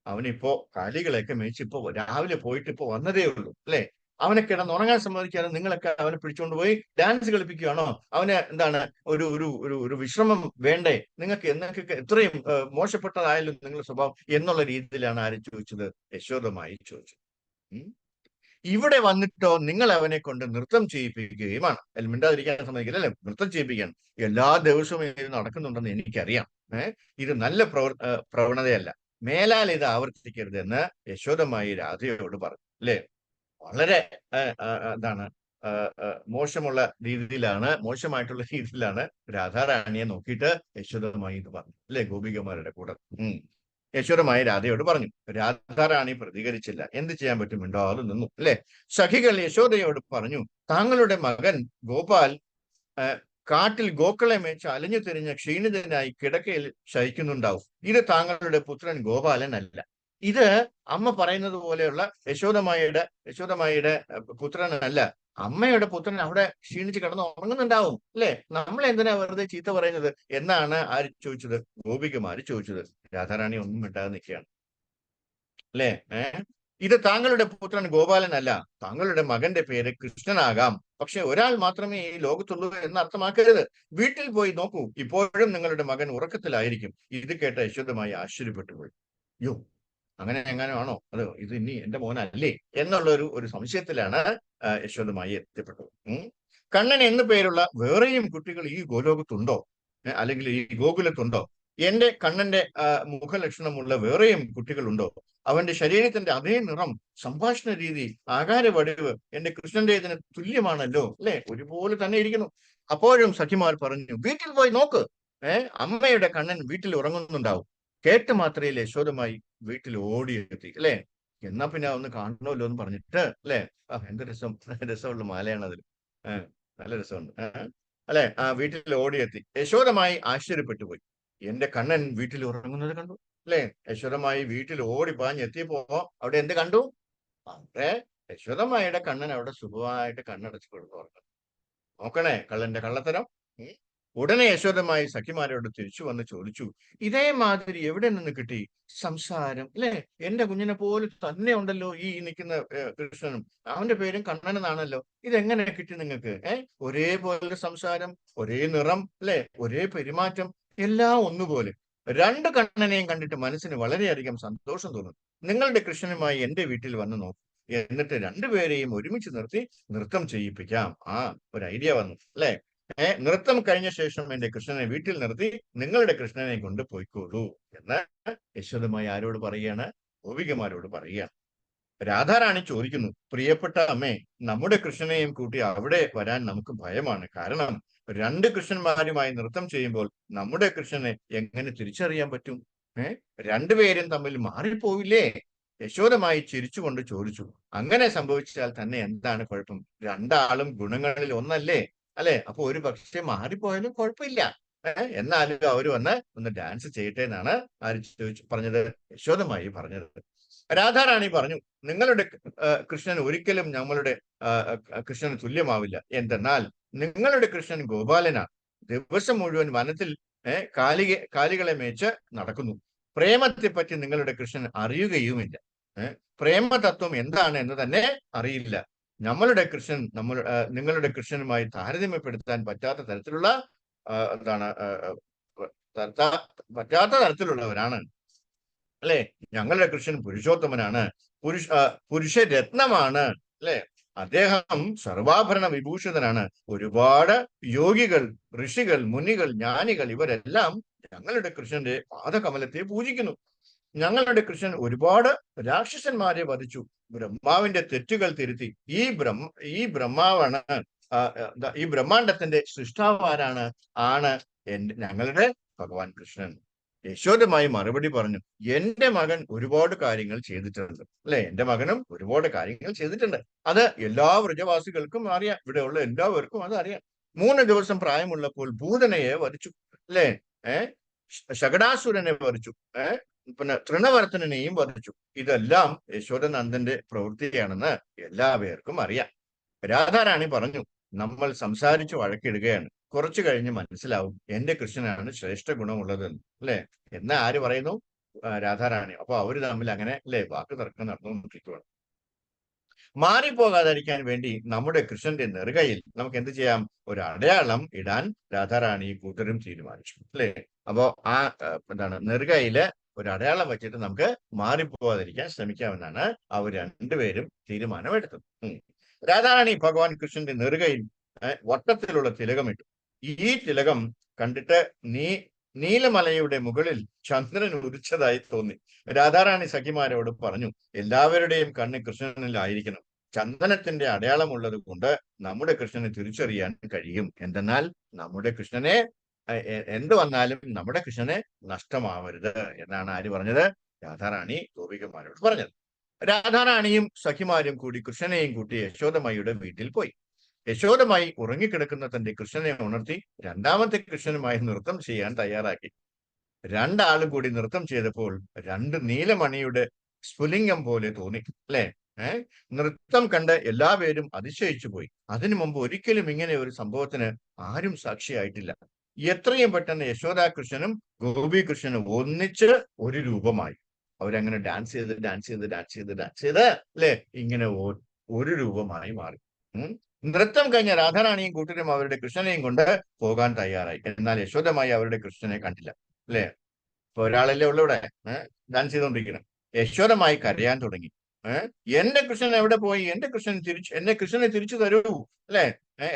അവനിപ്പോ കാലികളെയൊക്കെ മേടിച്ച് ഇപ്പോ രാവിലെ പോയിട്ട് ഇപ്പോ വന്നതേ ഉള്ളൂ അല്ലെ? അവനെ കിടന്നുറങ്ങാൻ സമ്മതിക്കാതെ നിങ്ങളൊക്കെ അവനെ പിടിച്ചുകൊണ്ട് പോയി ഡാൻസ് കളിപ്പിക്കുകയാണോ? അവന് എന്താണ് ഒരു ഒരു ഒരു ഒരു വിശ്രമം വേണ്ടേ നിങ്ങൾക്ക്? എന്നൊക്കെ എത്രയും മോശപ്പെട്ടതായാലും നിങ്ങളുടെ സ്വഭാവം എന്നുള്ള രീതിയിലാണ് ആരും ചോദിച്ചത്? യശോദമായി ചോദിച്ചത്. ഇവിടെ വന്നിട്ടോ നിങ്ങൾ അവനെ കൊണ്ട് നൃത്തം ചെയ്യിപ്പിക്കുകയുമാണ്. മിണ്ടാതിരിക്കാൻ സമ്മതിക്കില്ല അല്ലെ? നൃത്തം ചെയ്യിപ്പിക്കാൻ എല്ലാ ദിവസവും ഇത് നടക്കുന്നുണ്ടെന്ന് എനിക്കറിയാം. ഇത് നല്ല പ്രവണതയല്ല. മേലാൽ ഇത് ആവർത്തിക്കരുത് എന്ന് യശോദമായി രാധയോട് പറഞ്ഞു അല്ലെ? വളരെ എന്താണ് മോശമായിട്ടുള്ള രീതിയിലാണ് രാധാറാണിയെ നോക്കിയിട്ട് യശോദമായി ഇത് പറഞ്ഞു അല്ലെ? ഗോപികമാരുടെ കൂടെ യശോദമായി രാധയോട് പറഞ്ഞു. രാധാറാണി പ്രതികരിച്ചില്ല. എന്ത് ചെയ്യാൻ പറ്റും? മിണ്ടാതെ നിന്നു അല്ലെ? സഖികൾ യശോദയോട് പറഞ്ഞു, താങ്കളുടെ മകൻ ഗോപാൽ കാട്ടിൽ ഗോക്കളെ മേച്ച് അലഞ്ഞു തിരിഞ്ഞ ക്ഷീണിതനായി കിടക്കയിൽ ശയിക്കുന്നുണ്ടാവും. ഇത് താങ്കളുടെ പുത്രൻ ഗോപാലൻ അല്ല. ഇത് അമ്മ പറയുന്നത് പോലെയുള്ള യശോദമായിയുടെ പുത്രനല്ല. അമ്മയുടെ പുത്രൻ അവിടെ ക്ഷീണിച്ച് കിടന്ന് ഉറങ്ങുന്നുണ്ടാവും അല്ലെ? നമ്മൾ എന്തിനാ വെറുതെ ചീത്ത പറയുന്നത് എന്നാണ് ആര് ചോദിച്ചത്? ഗോപികമാര് ചോദിച്ചത്. രാധാറാണി ഒന്നും മിണ്ടാതെ നിൽക്കുകയാണ് അല്ലെ? ഇത് താങ്കളുടെ പുത്രൻ ഗോപാലനല്ല, താങ്കളുടെ മകന്റെ പേര് കൃഷ്ണനാകാം. പക്ഷെ ഒരാൾ മാത്രമേ ഈ ലോകത്തുള്ളൂ എന്ന് അർത്ഥമാക്കരുത്. വീട്ടിൽ പോയി നോക്കൂ, ഇപ്പോഴും നിങ്ങളുടെ മകൻ ഉറക്കത്തിലായിരിക്കും. ഇത് കേട്ട യശോദമായി ആശ്ചര്യപ്പെട്ടു പോയി. യോ, അങ്ങനെ എങ്ങനെയാണോ അത്? ഇത് ഇനി എന്റെ മോനല്ലേ എന്നുള്ള ഒരു സംശയത്തിലാണ് യശോദമായി എത്തിപ്പെട്ടത്. കണ്ണൻ എന്നു പേരുള്ള വേറെയും കുട്ടികൾ ഈ ഗോലോകത്തുണ്ടോ? അല്ലെങ്കിൽ ഈ ഗോകുലത്തുണ്ടോ? എന്റെ കണ്ണന്റെ മുഖലക്ഷണമുള്ള വേറെയും കുട്ടികളുണ്ടോ? അവന്റെ ശരീരത്തിന്റെ അതേ നിറം, സംഭാഷണ രീതി, ആകാര വടിവ് എന്റെ കൃഷ്ണന്റേതിന് തുല്യമാണല്ലോ അല്ലെ? ഒരുപോലെ തന്നെ ഇരിക്കുന്നു. അപ്പോഴും സഖിമാർ പറഞ്ഞു, വീട്ടിൽ പോയി നോക്ക്, അമ്മയുടെ കണ്ണൻ വീട്ടിൽ ഉറങ്ങുന്നുണ്ടാവും. കേട്ട് മാത്രയിൽ യശോദമായി വീട്ടിൽ ഓടിയെത്തി അല്ലെ? എന്നാ പിന്നെ ഒന്ന് കാണണമല്ലോ എന്ന് പറഞ്ഞിട്ട് അല്ലെ? എന്ത് രസമുള്ള മാലയാണ് അതിൽ. നല്ല രസമുണ്ട് അല്ലെ? വീട്ടിൽ ഓടിയെത്തി. യശോദമായി ആശ്ചര്യപ്പെട്ടു പോയി. എന്റെ കണ്ണൻ വീട്ടിൽ ഉറങ്ങുന്നത് കണ്ടു അല്ലെ? യശോദമായി വീട്ടിൽ ഓടി പാഞ്ഞെത്തിയപ്പോ അവിടെ എന്ത് കണ്ടു? അവിടെ യശോദമായുടെ കണ്ണൻ അവിടെ സുഖമായിട്ട് കണ്ണടച്ച് കൊടുത്തു ഉറങ്ങുന്നു. നോക്കണേ കള്ളന്റെ കള്ളത്തരം. ഉടനെ യശോദമായി സഖിമാരോട് തിരിച്ചു വന്ന് ചോദിച്ചു, ഇതേമാതിരി എവിടെ നിന്ന് കിട്ടി സംസാരം അല്ലെ? എന്റെ കുഞ്ഞിനെ പോലെ തന്നെ ഉണ്ടല്ലോ ഈ നിൽക്കുന്ന കൃഷ്ണനും, അവന്റെ പേരും കണ്ണൻ എന്നാണല്ലോ. ഇതെങ്ങനെ കിട്ടി നിങ്ങൾക്ക്? ഒരേപോലെ സംസാരം, ഒരേ നിറം അല്ലെ, ഒരേ പെരുമാറ്റം, എല്ലാം ഒന്നുപോലെ. രണ്ട് കണ്ണനെയും കണ്ടിട്ട് മനസ്സിന് വളരെയധികം സന്തോഷം തോന്നുന്നു. നിങ്ങളുടെ കൃഷ്ണനുമായി എന്റെ വീട്ടിൽ വന്ന് നോക്കും, എന്നിട്ട് രണ്ടുപേരെയും ഒരുമിച്ച് നിർത്തി നൃത്തം ചെയ്യിപ്പിക്കാം. ഒരു ഐഡിയ വന്നു അല്ലെ? നൃത്തം കഴിഞ്ഞ ശേഷം എന്റെ കൃഷ്ണനെ വീട്ടിൽ നിർത്തി നിങ്ങളുടെ കൃഷ്ണനെ കൊണ്ട് പോയിക്കോളൂ എന്ന് യശോദമായി ആരോട് പറയുകയാണ്? ഗോപികമാരോട് പറയുകയാണ്. രാധാറാണി ചോദിക്കുന്നു, പ്രിയപ്പെട്ട അമ്മേ, നമ്മുടെ കൃഷ്ണനെയും കൂട്ടി അവിടെ വരാൻ നമുക്ക് ഭയമാണ്. കാരണം രണ്ട് കൃഷ്ണന്മാരുമായി നൃത്തം ചെയ്യുമ്പോൾ നമ്മുടെ കൃഷ്ണനെ എങ്ങനെ തിരിച്ചറിയാൻ പറ്റും? രണ്ടുപേരും തമ്മിൽ മാറിപ്പോവില്ലേ? യശോദമായി ചിരിച്ചുകൊണ്ട് ചോദിച്ചു. അങ്ങനെ സംഭവിച്ചാൽ തന്നെ എന്താണ് കുഴപ്പം? രണ്ടാളും ഗുണങ്ങളിൽ ഒന്നല്ലേ അല്ലെ? അപ്പൊ ഒരു പക്ഷേ മാറിപ്പോയാലും കുഴപ്പമില്ല. എന്നാലും അവര് ഒന്ന് ഡാൻസ് ചെയ്യട്ടെ എന്നാണ് പറഞ്ഞത്? യശോദമായി പറഞ്ഞത്. രാധാറാണി പറഞ്ഞു, നിങ്ങളുടെ കൃഷ്ണൻ ഒരിക്കലും ഞങ്ങളുടെ കൃഷ്ണന് തുല്യമാവില്ല. എന്തെന്നാൽ നിങ്ങളുടെ കൃഷ്ണൻ ഗോപാലനാണ്. ദിവസം മുഴുവൻ വനത്തിൽ കാലികളെ മേച്ച് നടക്കുന്നു. പ്രേമത്തെ പറ്റി നിങ്ങളുടെ കൃഷ്ണൻ അറിയുകയുമില്ല. പ്രേമതത്വം എന്താണ് എന്ന് തന്നെ അറിയില്ല. നമ്മളുടെ കൃഷ്ണൻ നിങ്ങളുടെ കൃഷ്ണനുമായി താരതമ്യപ്പെടുത്താൻ പറ്റാത്ത തരത്തിലുള്ളവരാണ് അല്ലെ? ഞങ്ങളുടെ കൃഷ്ണൻ പുരുഷോത്തമനാണ്, പുരുഷരത്നമാണ് അല്ലെ? അദ്ദേഹം സർവാഭരണ വിഭൂഷിതനാണ്. ഒരുപാട് യോഗികൾ, ഋഷികൾ, മുനികൾ, ജ്ഞാനികൾ ഇവരെല്ലാം ഞങ്ങളുടെ കൃഷ്ണന്റെ പാദകമലത്തെ പൂജിക്കുന്നു. ഞങ്ങളുടെ കൃഷ്ണൻ ഒരുപാട് രാക്ഷസന്മാരെ വധിച്ചു, ബ്രഹ്മാവിന്റെ തെറ്റുകൾ തിരുത്തി. ഈ ബ്രഹ്മാവാണ്, ഈ ബ്രഹ്മാണ്ടത്തിന്റെ സൃഷ്ടാവാരാണ്? ഞങ്ങളുടെ ഭഗവാൻ കൃഷ്ണൻ. യശോദമായി മറുപടി പറഞ്ഞു, എന്റെ മകൻ ഒരുപാട് കാര്യങ്ങൾ ചെയ്തിട്ടുണ്ട് അല്ലെ? എന്റെ മകനും ഒരുപാട് കാര്യങ്ങൾ ചെയ്തിട്ടുണ്ട്. അത് എല്ലാ വ്രജവാസികൾക്കും അറിയാം, ഇവിടെയുള്ള എല്ലാവർക്കും അത് അറിയാം. 3 ദിവസം പ്രായമുള്ളപ്പോൾ ഭൂതനയെ വധിച്ചു അല്ലെ? ശകടാസുരനെ വധിച്ചു, പിന്നെ തൃണവർത്തനെയും വധിച്ചു. ഇതെല്ലാം യശോദനന്ദന്റെ പ്രവൃത്തിയാണെന്ന് എല്ലാവർക്കും അറിയാം. രാധാറാണി പറഞ്ഞു, നമ്മൾ സംസാരിച്ചു വഴക്കിടുകയാണ്. കുറച്ചു കഴിഞ്ഞ് മനസ്സിലാവും എന്റെ കൃഷ്ണനാണ് ശ്രേഷ്ഠ ഗുണമുള്ളത് അല്ലെ? എന്നാ ആര് പറയുന്നു? രാധാറാണി. അപ്പൊ അവര് തമ്മിൽ അങ്ങനെ അല്ലെ വാക്ക് തർക്കം നടന്നുകൊണ്ടിരിക്കുകയാണ്. മാറിപ്പോകാതിരിക്കാൻ വേണ്ടി നമ്മുടെ കൃഷ്ണന്റെ നെറുകയിൽ നമുക്ക് എന്ത് ചെയ്യാം? ഒരു അടയാളം ഇടാൻ രാധാറാണി കൂട്ടരും തീരുമാനിച്ചു അല്ലെ? അപ്പോ നെറുകയില് ഒരു അടയാളം വെച്ചിട്ട് നമുക്ക് മാറിപ്പോകാതിരിക്കാൻ ശ്രമിക്കാമെന്നാണ് അവർ രണ്ടുപേരും തീരുമാനമെടുത്തത്. രാധാറാണി ഭഗവാൻ കൃഷ്ണന്റെ നെറുകയിൽ വട്ടത്തിലുള്ള തിലകമിട്ടു. ഈ തിലകം കണ്ടിട്ട് നീലമലയുടെ മുകളിൽ ചന്ദ്രൻ ഉദിച്ചതായി തോന്നി. രാധാറാണി സഖിമാരോട് പറഞ്ഞു, എല്ലാവരുടെയും കണ്ണ് കൃഷ്ണനിലായിരിക്കണം. ചന്ദനത്തിന്റെ അടയാളമുള്ളത് കൊണ്ട് നമ്മുടെ കൃഷ്ണനെ തിരിച്ചറിയാൻ കഴിയും. എന്തെന്നാൽ നമ്മുടെ കൃഷ്ണനെ എന്ത് വന്നാലും നമ്മുടെ കൃഷ്ണനെ നഷ്ടമാവരുത് എന്നാണ് ആര് പറഞ്ഞത്? രാധാറാണി ഗോപികമാരോട് പറഞ്ഞത്. രാധാറാണിയും സഖിമാരും കൂടി കൃഷ്ണനെയും കൂട്ടി യശോദമ്മയുടെ വീട്ടിൽ പോയി. യശോദമായി ഉറങ്ങിക്കിടക്കുന്ന തന്റെ കൃഷ്ണനെ ഉണർത്തി രണ്ടാമത്തെ കൃഷ്ണനുമായി നൃത്തം ചെയ്യാൻ തയ്യാറാക്കി. രണ്ടാളും കൂടി നൃത്തം ചെയ്തപ്പോൾ 2 നീലമണിയുടെ സ്ഫുലിംഗം പോലെ തോന്നി അല്ലെ? നൃത്തം കണ്ട് എല്ലാവരും അതിശയിച്ചു പോയി. അതിനു മുമ്പ് ഒരിക്കലും ഇങ്ങനെ ഒരു സംഭവത്തിന് ആരും സാക്ഷിയായിട്ടില്ല. എത്രയും പെട്ടെന്ന് യശോദാകൃഷ്ണനും ഗോപികൃഷ്ണനും ഒന്നിച്ച് ഒരു രൂപമായി. അവരങ്ങനെ ഡാൻസ് ചെയ്ത് അല്ലെ ഇങ്ങനെ ഒരു രൂപമായി മാറി. നൃത്തം കഴിഞ്ഞ രാധാറാണിയും കൂട്ടരും അവരുടെ കൃഷ്ണനെയും കൊണ്ട് പോകാൻ തയ്യാറായി. എന്നാൽ യശോദമായി അവരുടെ കൃഷ്ണനെ കണ്ടില്ല. അല്ലെ, ഇപ്പൊ ഒരാളല്ലേ ഉള്ളു ഇവിടെ ഡാൻസ് ചെയ്തോണ്ടിരിക്കണം. യശോദമായി കരയാൻ തുടങ്ങി. എന്റെ കൃഷ്ണൻ എവിടെ പോയി? എന്റെ കൃഷ്ണനെ തിരിച്ചു തരൂ. അല്ലെ,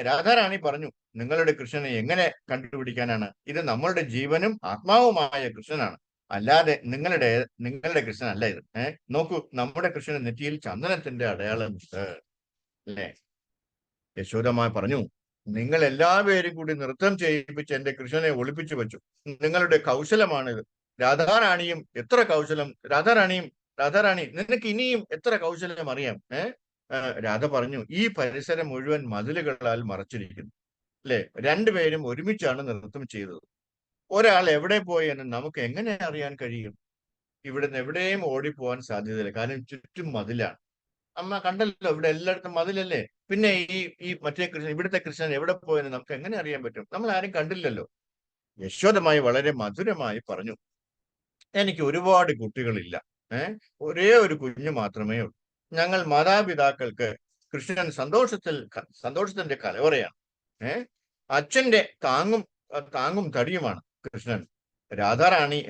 രാധാറാണി പറഞ്ഞു, നിങ്ങളുടെ കൃഷ്ണനെ എങ്ങനെ കണ്ടുപിടിക്കാനാണ്? ഇത് നമ്മളുടെ ജീവനും ആത്മാവുമായ കൃഷ്ണനാണ്, അല്ലാതെ നിങ്ങളുടെ കൃഷ്ണൻ അല്ല ഇത്. നോക്കൂ, നമ്മുടെ കൃഷ്ണന് നെറ്റിയിൽ ചന്ദനത്തിന്റെ അടയാളമുണ്ട്. അല്ലേ? യശോദമ്മ പറഞ്ഞു, നിങ്ങൾ എല്ലാവരും കൂടി നൃത്തം ചെയ്യിപ്പിച്ച് എന്റെ കൃഷ്ണനെ ഒളിപ്പിച്ചു വെച്ചു. നിങ്ങളുടെ കൗശലമാണിത്. രാധാറാണിയും എത്ര കൗശലം! രാധാറാണി, നിനക്ക് ഇനിയും എത്ര കൗശലം അറിയാം? രാധ പറഞ്ഞു, ഈ പരിസരം മുഴുവൻ മതിലുകളാൽ മറച്ചിരിക്കുന്നു. അല്ലെ, രണ്ടുപേരും ഒരുമിച്ചാണ് നൃത്തം ചെയ്തത്. ഒരാൾ എവിടെ പോയി എന്ന് നമുക്ക് എങ്ങനെ അറിയാൻ കഴിയും? ഇവിടുന്ന് എവിടെയും ഓടിപ്പോവാൻ സാധ്യതയില്ല, കാരണം ചുറ്റും മതിലാണ്. അമ്മ കണ്ടല്ലോ, ഇവിടെ എല്ലായിടത്തും മതിലല്ലേ. പിന്നെ ഈ മറ്റേ കൃഷ്ണൻ, ഇവിടുത്തെ കൃഷ്ണൻ എവിടെ പോയെന്ന് നമുക്ക് എങ്ങനെ അറിയാൻ പറ്റും? നമ്മൾ ആരും കണ്ടില്ലല്ലോ. യശോദമായി വളരെ മധുരമായി പറഞ്ഞു, എനിക്ക് ഒരുപാട് കുട്ടികളില്ല, ഒരേ ഒരു കുഞ്ഞു മാത്രമേ ഉള്ളൂ. ഞങ്ങൾ മാതാപിതാക്കൾക്ക് കൃഷ്ണൻ സന്തോഷത്തിന്റെ കലവറയാണ്. അച്ഛന്റെ താങ്ങും തടിയുമാണ് കൃഷ്ണൻ. രാധാറാണി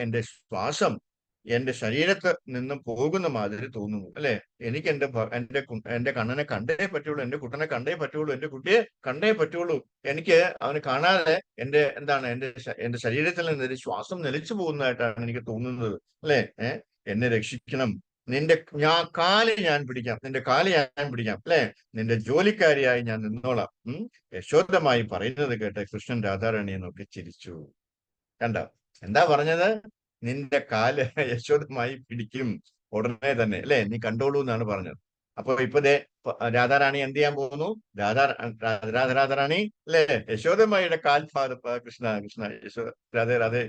എന്റെ ശരീരത്ത് നിന്നും പോകുന്ന മാതിരി തോന്നുന്നു. അല്ലെ, എനിക്ക് എന്റെ കണ്ണനെ കണ്ടേ പറ്റുള്ളൂ, എന്റെ കുട്ടനെ കണ്ടേ പറ്റുള്ളൂ, എന്റെ കുട്ടിയെ കണ്ടേ പറ്റുള്ളൂ. എനിക്ക് അവന് കാണാതെ എന്റെ ശരീരത്തിൽ നിന്ന് ശ്വാസം നിലച്ചു പോകുന്നതായിട്ടാണ് എനിക്ക് തോന്നുന്നത്. അല്ലെ, എന്നെ രക്ഷിക്കണം. നിന്റെ കാല് ഞാൻ പിടിക്കാം, അല്ലെ, നിന്റെ ജോലിക്കാരിയായി ഞാൻ നിന്നോളാം. യശോദമായി പറയുന്നത് കേട്ട് കൃഷ്ണൻ രാധാറാണിയെ നോക്കി ചിരിച്ചു. കണ്ടോ, എന്താ പറഞ്ഞത്? നിന്റെ കാല് യശോദമായി പിടിക്കും ഉടനെ തന്നെ, അല്ലെ, നീ കണ്ടോളൂ എന്നാണ് പറഞ്ഞത്. അപ്പൊ ഇപ്പൊ രാധാറാണി എന്ത് ചെയ്യാൻ പോകുന്നു? രാധാറാണി അല്ലെ യശോദമ്മയുടെ രാധേ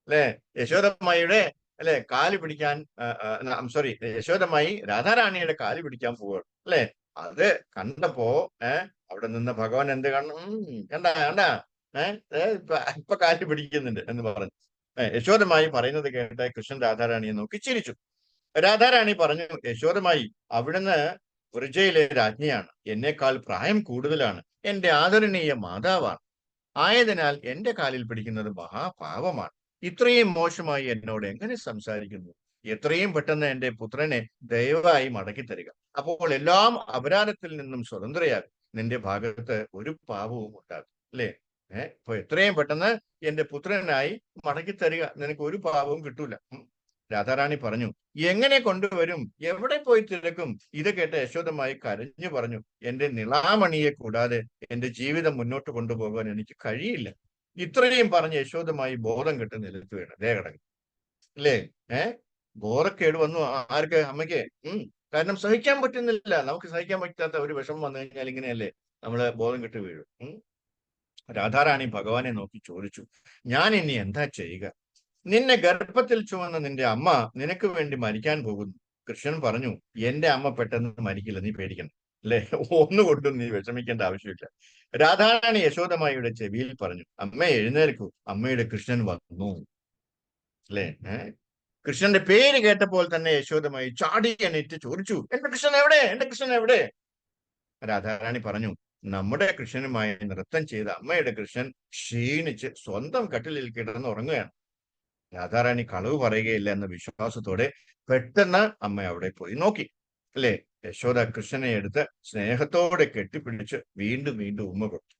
അല്ലെ, യശോദമ്മയുടെ അല്ലെ കാല് പിടിക്കാൻ യശോദമ്മായി രാധാറാണിയുടെ കാല് പിടിക്കാൻ പോവുകയാണ്. അല്ലെ, അത് കണ്ടപ്പോ അവിടെ നിന്ന് ഭഗവാൻ എന്ത് കണ്ട ഇപ്പൊ കാല് പിടിക്കുന്നുണ്ട് എന്ന് പറഞ്ഞു. യശോദമായി പറയുന്നത് കേട്ട് കൃഷ്ണൻ രാധാറാണിയെ നോക്കി ചിരിച്ചു. രാധാറാണി പറഞ്ഞു, യശോദമായി, അവിടുന്ന് വൃജയിലെ രാജ്ഞിയാണ്, എന്നേക്കാൾ പ്രായം കൂടുതലാണ്, എന്റെ ആദരണീയ മാതാവാണ്. ആയതിനാൽ എന്റെ കാലിൽ പിടിക്കുന്നത് മഹാപാപമാണ്. ഇത്രയും മോശമായി എന്നോട് എങ്ങനെ സംസാരിക്കുന്നു? എത്രയും പെട്ടെന്ന് എന്റെ പുത്രനെ ദയവായി മടക്കി തരിക. അപ്പോൾ എല്ലാം അപരാധത്തിൽ നിന്നും സ്വതന്ത്രയാകും. നിന്റെ ഭാഗത്ത് ഒരു പാപവും ഉണ്ടാകും. അല്ലേ? ഇപ്പൊ എത്രയും പെട്ടെന്ന് എന്റെ പുത്രനായി മടക്കി തരിക, നിനക്ക് ഒരു പാപവും കിട്ടൂല. രാധാറാണി പറഞ്ഞു, എങ്ങനെ കൊണ്ടുവരും? എവിടെ പോയി തിരക്കും? ഇത് കേട്ട യശോദമായി കരഞ്ഞു പറഞ്ഞു, എന്റെ നിളാമണിയെ കൂടാതെ എന്റെ ജീവിതം മുന്നോട്ട് കൊണ്ടുപോകാൻ എനിക്ക് കഴിയില്ല. ഇത്രയും പറഞ്ഞ് യശോദമായി ബോധം കെട്ട് നിലത്ത് വീണ് ദേ കിടക്കും. അല്ലേ, ബോധക്കേട് വന്നു ആർക്ക്? അമ്മയ്ക്ക്. കാരണം സഹിക്കാൻ പറ്റുന്നില്ല. നമുക്ക് സഹിക്കാൻ പറ്റാത്ത ഒരു വിഷമം വന്നു കഴിഞ്ഞാൽ ഇങ്ങനെയല്ലേ നമ്മള് ബോധം കെട്ട് വീഴും. രാധാറാണി ഭഗവാനെ നോക്കി ചോദിച്ചു, ഞാൻ ഇനി എന്താ ചെയ്യുക? നിന്നെ ഗർഭത്തിൽ ചുമന്ന നിന്റെ അമ്മ നിനക്ക് വേണ്ടി മരിക്കാൻ പോകുന്നു. കൃഷ്ണൻ പറഞ്ഞു, എന്റെ അമ്മ പെട്ടെന്ന് മരിക്കില്ല, നീ പേടിക്കണം. അല്ലെ, ഒന്നുകൊണ്ടും നീ വിഷമിക്കേണ്ട ആവശ്യമില്ല. രാധാറാണി യശോദമായിയുടെ ചെവിയിൽ പറഞ്ഞു, അമ്മ എഴുന്നേൽക്കൂ, അമ്മയുടെ കൃഷ്ണൻ വന്നു. അല്ലെ, കൃഷ്ണന്റെ പേര് കേട്ടപ്പോൾ തന്നെ യശോദമായി ചാടി എണീറ്റ് ചോദിച്ചു, എന്റെ കൃഷ്ണൻ എവിടെ? രാധാറാണി പറഞ്ഞു, നമ്മുടെ കൃഷ്ണനുമായി നൃത്തം ചെയ്ത അമ്മയുടെ കൃഷ്ണൻ ക്ഷീണിച്ച് സ്വന്തം കട്ടിലിൽ കിടന്നുറങ്ങുകയാണ്. രാധാറാണി കളവ് പറയുകയില്ല എന്ന വിശ്വാസത്തോടെ പെട്ടെന്ന് അമ്മ അവിടെ പോയി നോക്കി. അല്ലെ, യശോദ കൃഷ്ണനെ എടുത്ത് സ്നേഹത്തോടെ കെട്ടിപ്പിടിച്ച് വീണ്ടും ഉമ്മ കൊടുത്തു.